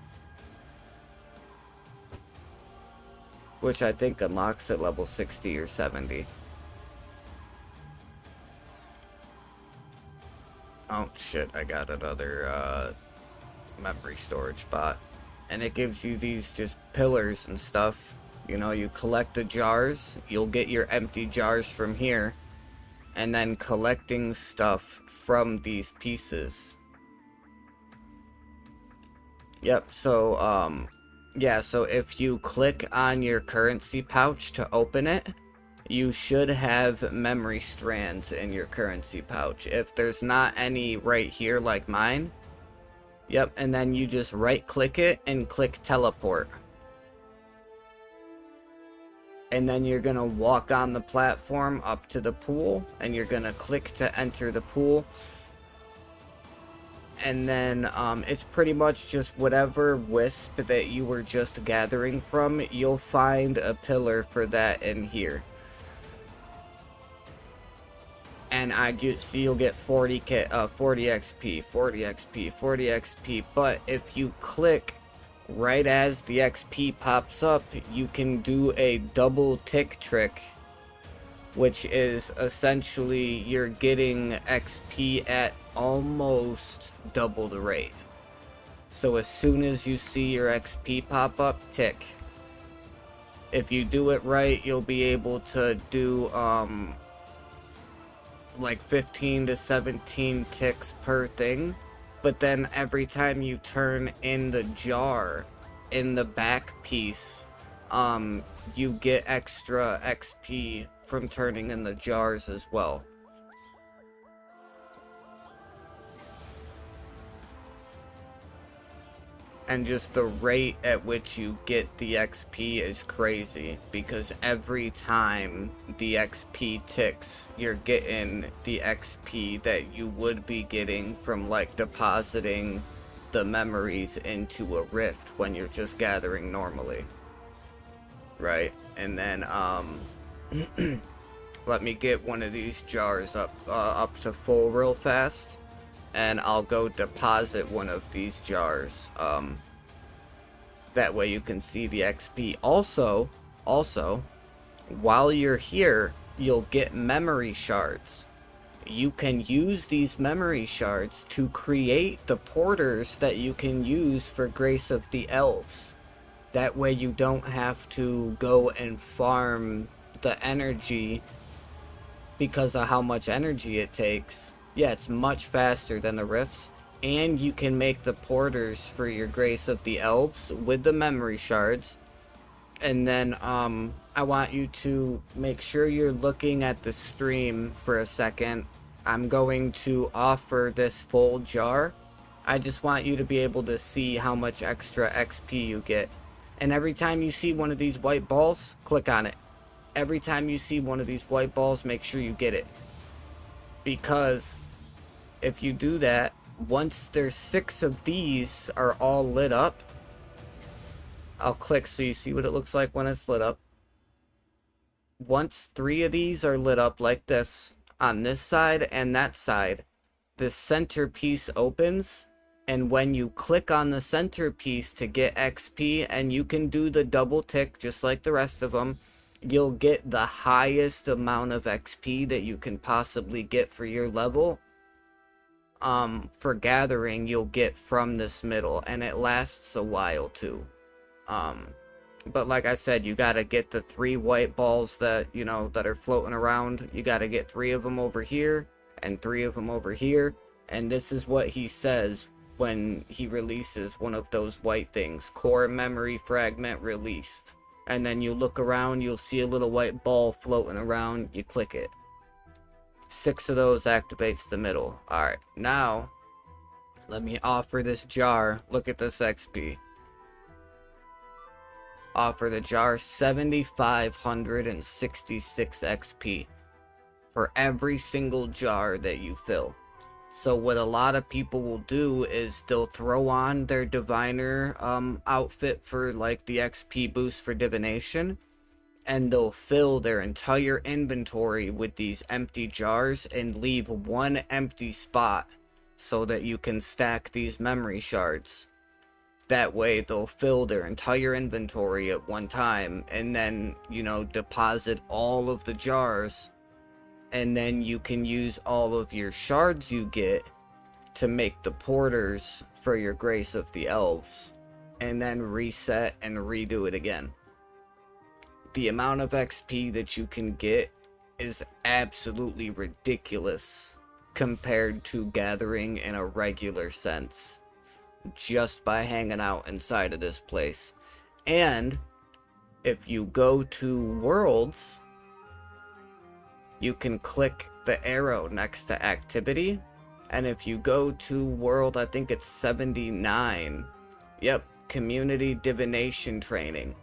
Speaker 1: Which I think unlocks at level 60 or 70. Oh shit, I got another memory storage bot. And it gives you these just pillars and stuff. You know, you collect the jars, you'll get your empty jars from here. And then collecting stuff from these pieces. Yep, so yeah, so if you click on your currency pouch to open it, you should have memory strands in your currency pouch. If there's not any right here like mine, yep, and then you just right click it and click teleport. And then you're gonna walk on the platform up to the pool, and you're gonna click to enter the pool. And then it's pretty much just whatever wisp that you were just gathering from, you'll find a pillar for that in here. And so you'll get 40 XP, 40 XP, 40 XP. But if you click right as the XP pops up, you can do a double tick trick which is essentially you're getting XP at almost double the rate. So as soon as you see your XP pop up, tick. If you do it right, you'll be able to do like 15 to 17 ticks per thing. But then every time you turn in the jar in the back piece, you get extra XP from turning in the jars as well. And just the rate at which you get the XP is crazy, because every time the XP ticks, you're getting the XP that you would be getting from like depositing the memories into a rift when you're just gathering normally. Right? And then let me get one of these jars up to full real fast, and I'll go deposit one of these jars. That way you can see the XP. Also, while you're here, you'll get memory shards. You can use these memory shards to create the porters that you can use for Grace of the Elves. That way you don't have to go and farm the energy because of how much energy it takes. Yeah, it's much faster than the rifts. And you can make the porters for your Grace of the Elves with the memory shards. And then I want you to make sure you're looking at the stream for a second. I'm going to offer this full jar. I just want you to be able to see how much extra XP you get. And every time you see one of these white balls, click on it. Every time you see one of these white balls, make sure you get it. Because if you do that, once there's 6 of these are all lit up, I'll click so you see what it looks like when it's lit up. Once 3 of these are lit up like this, on this side and that side, the centerpiece opens, and when you click on the centerpiece to get XP, and you can do the double tick just like the rest of them, you'll get the highest amount of XP that you can possibly get for your level. For gathering, you'll get from this middle, and it lasts a while too. But like I said, you gotta get the 3 white balls that, you know, that are floating around. You gotta get 3 of them over here, and 3 of them over here, and this is what he says when he releases one of those white things: core memory fragment released. And then you look around, you'll see a little white ball floating around, you click it. 6 of those activates the middle. Alright, now let me offer this jar. Look at this XP. Offer the jar 7,566 XP for every single jar that you fill. So what a lot of people will do is they'll throw on their diviner outfit for like the XP boost for divination, and they'll fill their entire inventory with these empty jars and leave one empty spot so that you can stack these memory shards. That way they'll fill their entire inventory at one time, and then, you know, deposit all of the jars, and then you can use all of your shards you get to make the porters for your Grace of the Elves, and then reset and redo it again. The amount of XP that you can get is absolutely ridiculous compared to gathering in a regular sense, just by hanging out inside of this place. And if you go to Worlds, you can click the arrow next to activity, and if you go to world, I think it's 79, yep, community divination training.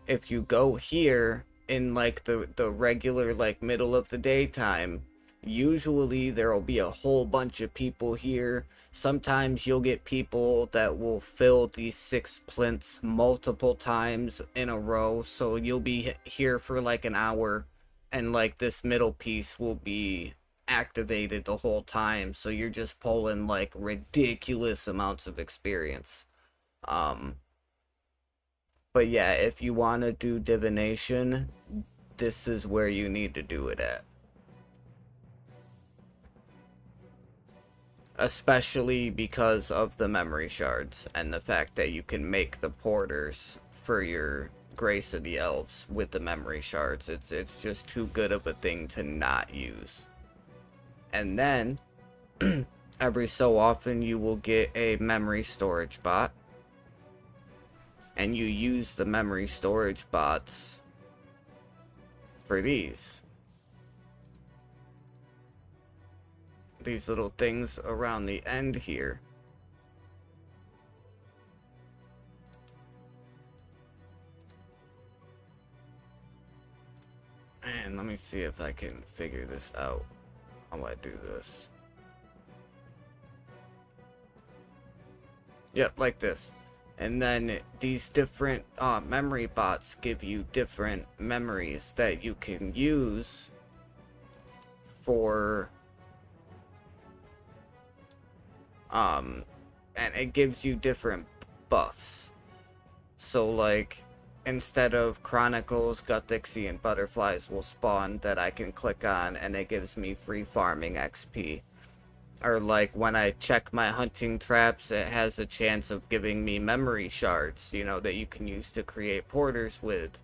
Speaker 1: If you go here in like the regular like middle of the day time, usually there'll be a whole bunch of people here. Sometimes you'll get people that will fill these 6 plinths multiple times in a row, so you'll be here for like an hour, and like this middle piece will be activated the whole time, so you're just pulling like ridiculous amounts of experience. But yeah, if you want to do divination, this is where you need to do it at. Especially because of the memory shards and the fact that you can make the porters for your Grace of the Elves with the memory shards. It's just too good of a thing to not use. And then every so often you will get a memory storage bot, and you use the memory storage bots for these little things around the end here. And let me see if I can figure this out, how I do this. Yep, like this. And then these different memory bots give you different memories that you can use for and it gives you different buffs. So like, instead of Chronicles, Guthixie, and Butterflies will spawn that I can click on, and it gives me free farming XP. Or like, when I check my hunting traps, it has a chance of giving me memory shards, you know, that you can use to create porters with.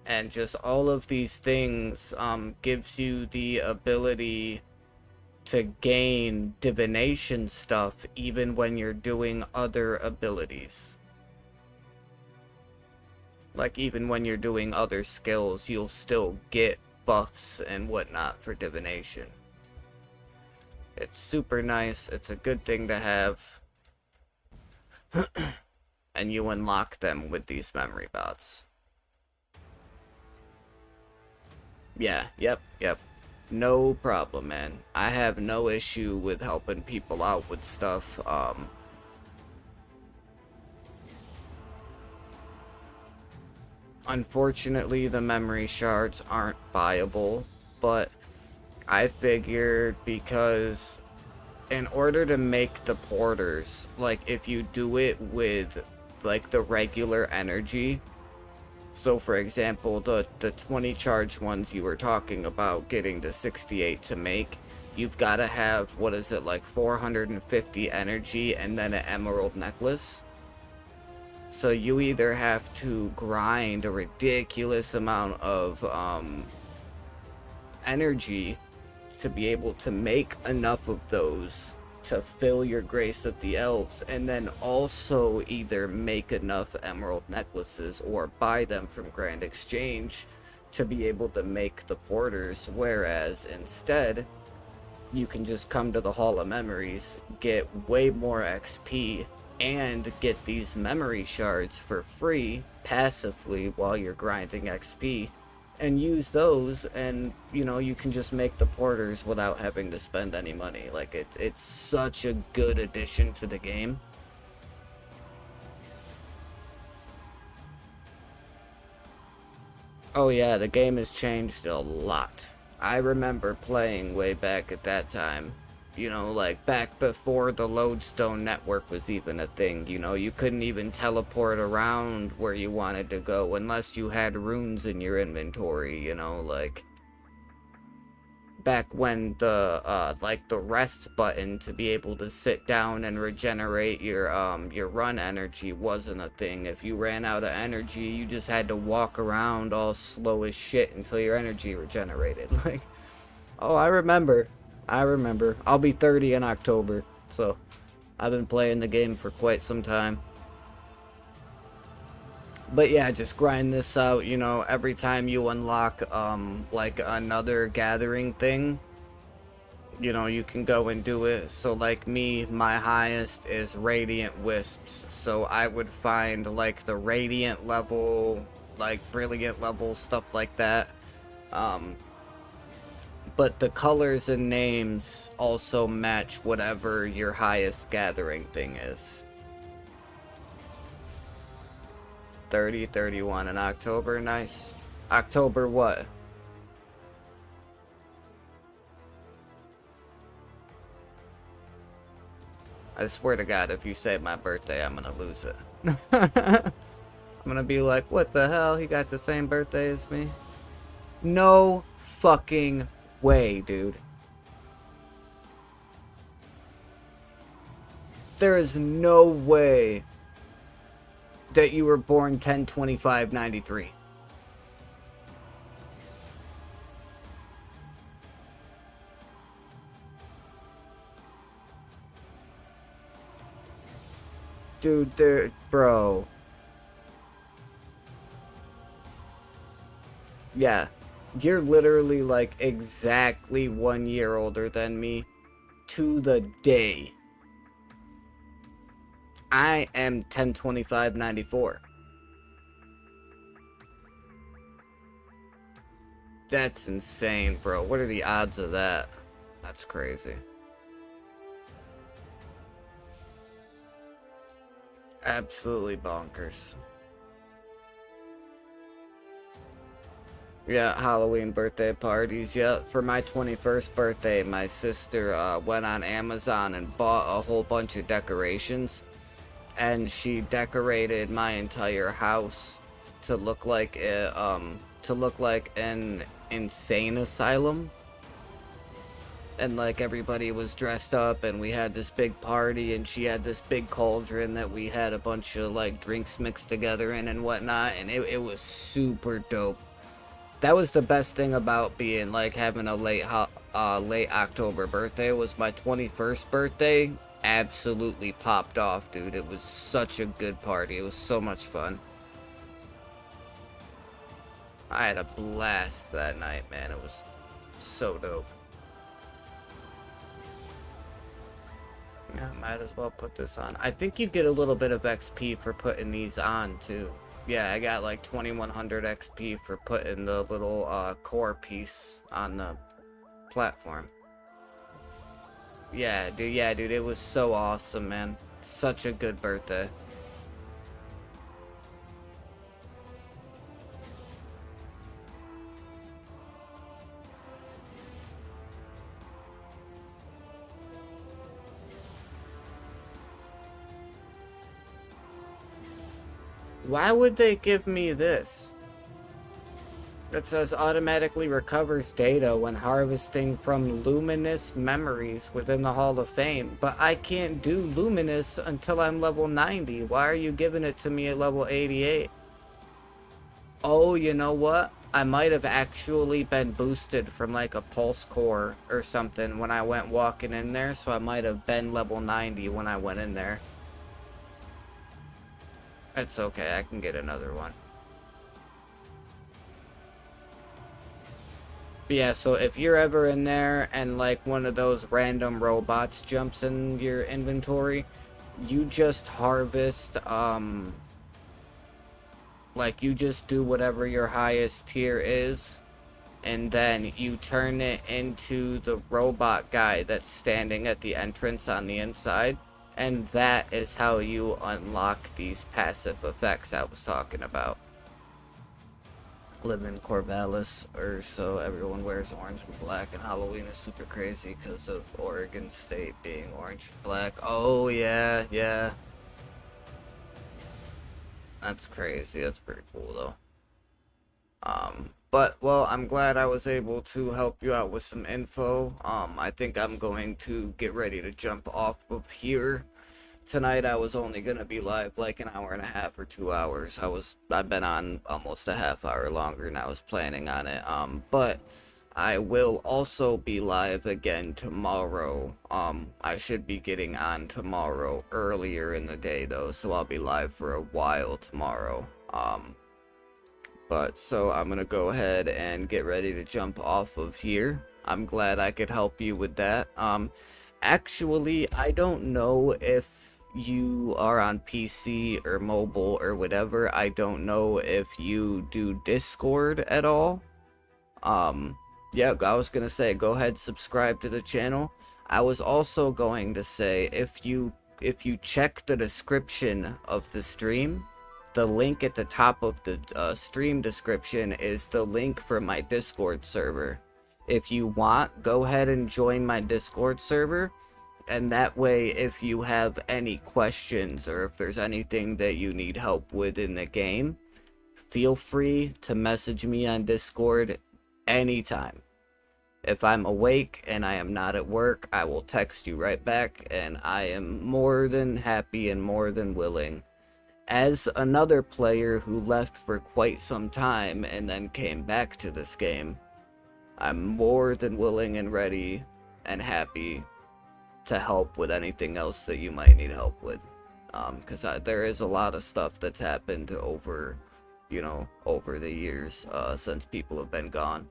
Speaker 1: And just all of these things gives you the ability to gain divination stuff even when you're doing other abilities. Like, even when you're doing other skills, you'll still get buffs and whatnot for divination. It's super nice. It's a good thing to have. And you unlock them with these memory bots. Yeah, yep. No problem, man. I have no issue with helping people out with stuff. Unfortunately, the memory shards aren't buyable, but I figured because in order to make the porters, like if you do it with like the regular energy, so for example, the 20 charge ones you were talking about getting to 68 to make, you've got to have, what is it, like 450 energy and then an emerald necklace. So you either have to grind a ridiculous amount of energy to be able to make enough of those to fill your Grace of the Elves, and then also either make enough emerald necklaces or buy them from Grand Exchange to be able to make the porters, whereas instead you can just come to the Hall of Memories, get way more XP, and get these memory shards for free passively while you're grinding XP, and use those, and you know, you can just make the porters without having to spend any money. Like, it's such a good addition to the game. Oh yeah, the game has changed a lot. I remember playing way back at that time. You know, like back before the Lodestone network was even a thing. You know, you couldn't even teleport around where you wanted to go unless you had runes in your inventory, you know, like back when the like the rest button to be able to sit down and regenerate your run energy wasn't a thing. If you ran out of energy, you just had to walk around all slow as shit until your energy regenerated. Like, oh, I remember. I'll be 30 in October, so I've been playing the game for quite some time. But yeah, just grind this out, you know, every time you unlock, like another gathering thing, you know, you can go and do it. So like me, my highest is Radiant Wisps, so I would find like the Radiant level, like Brilliant level, stuff like that. But the colors and names also match whatever your highest gathering thing is. 30, 31 in October, nice. October what? I swear to God, if you say my birthday, I'm gonna lose it. I'm gonna be like, what the hell? He got the same birthday as me? No fucking way, dude. There is no way that you were born 10/25/93. Dude, bro. Yeah. You're literally like exactly 1 year older than me to the day. I am 10/25/94. That's insane, bro. What are the odds of that? That's crazy. Absolutely bonkers. Yeah, Halloween birthday parties. Yeah, for my 21st birthday, my sister went on Amazon and bought a whole bunch of decorations. And she decorated my entire house to look like an insane asylum. And like everybody was dressed up and we had this big party and she had this big cauldron that we had a bunch of like drinks mixed together in and whatnot, and it was super dope. That was the best thing about being like having a late October birthday. Was my 21st birthday absolutely popped off, dude. It was such a good party. It was so much fun. I had a blast that night, man. It was so dope. Yeah, might as well put this on. I think you get a little bit of XP for putting these on, too. Yeah, I got like 2100 XP for putting the little core piece on the platform. Yeah, dude, it was so awesome, man. Such a good birthday. Why would they give me this? It says automatically recovers data when harvesting from luminous memories within the Hall of Fame. But I can't do luminous until I'm level 90. Why are you giving it to me at level 88? Oh, you know what? I might have actually been boosted from like a pulse core or something when I went walking in there. So I might have been level 90 when I went in there. It's okay, I can get another one. But yeah, so if you're ever in there and like one of those random robots jumps in your inventory, you just harvest, like you just do whatever your highest tier is, and then you turn it into the robot guy that's standing at the entrance on the inside. And that is how you unlock these passive effects I was talking about. Live in Corvallis, or so everyone wears orange and black, and Halloween is super crazy because of Oregon State being orange and black. Oh, yeah, yeah. That's crazy. That's pretty cool, though. But, well, I'm glad I was able to help you out with some info. I think I'm going to get ready to jump off of here. Tonight I was only gonna be live like an hour and a half or 2 hours. I've been on almost a half hour longer and I was planning on it. But I will also be live again tomorrow. I should be getting on tomorrow earlier in the day though, so I'll be live for a while tomorrow. But so I'm gonna go ahead and get ready to jump off of here. I'm glad I could help you with that. Actually, I don't know if you are on PC or mobile or whatever. I don't know if you do Discord at all. Yeah, I was gonna say go ahead, subscribe to the channel. I was also going to say if you check the description of the stream, the link at the top of the stream description is the link for my Discord server. If you want, go ahead and join my Discord server. And that way, if you have any questions or if there's anything that you need help with in the game, feel free to message me on Discord anytime. If I'm awake and I am not at work, I will text you right back, and I am more than happy and more than willing. As another player who left for quite some time and then came back to this game, I'm more than willing and ready and happy to help with anything else that you might need help with. Because there is a lot of stuff that's happened over, over the years since people have been gone.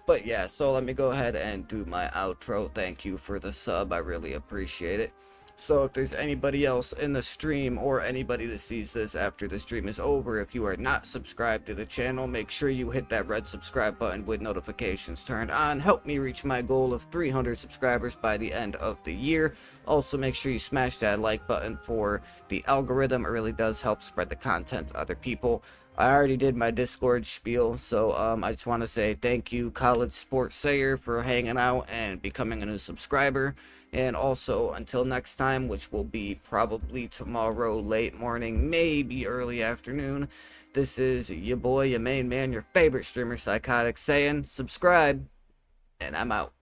Speaker 1: But yeah, so let me go ahead and do my outro. Thank you for the sub. I really appreciate it. So if there's anybody else in the stream or anybody that sees this after the stream is over, if you are not subscribed to the channel, make sure you hit that red subscribe button with notifications turned on. Help me reach my goal of 300 subscribers by the end of the year. Also, make sure you smash that like button for the algorithm. It really does help spread the content to other people. I already did my Discord spiel, so I just want to say thank you, College Sports Sayer, for hanging out and becoming a new subscriber. And also, until next time, which will be probably tomorrow late morning, maybe early afternoon, this is your boy, your main man, your favorite streamer, Psychotic, saying subscribe, and I'm out.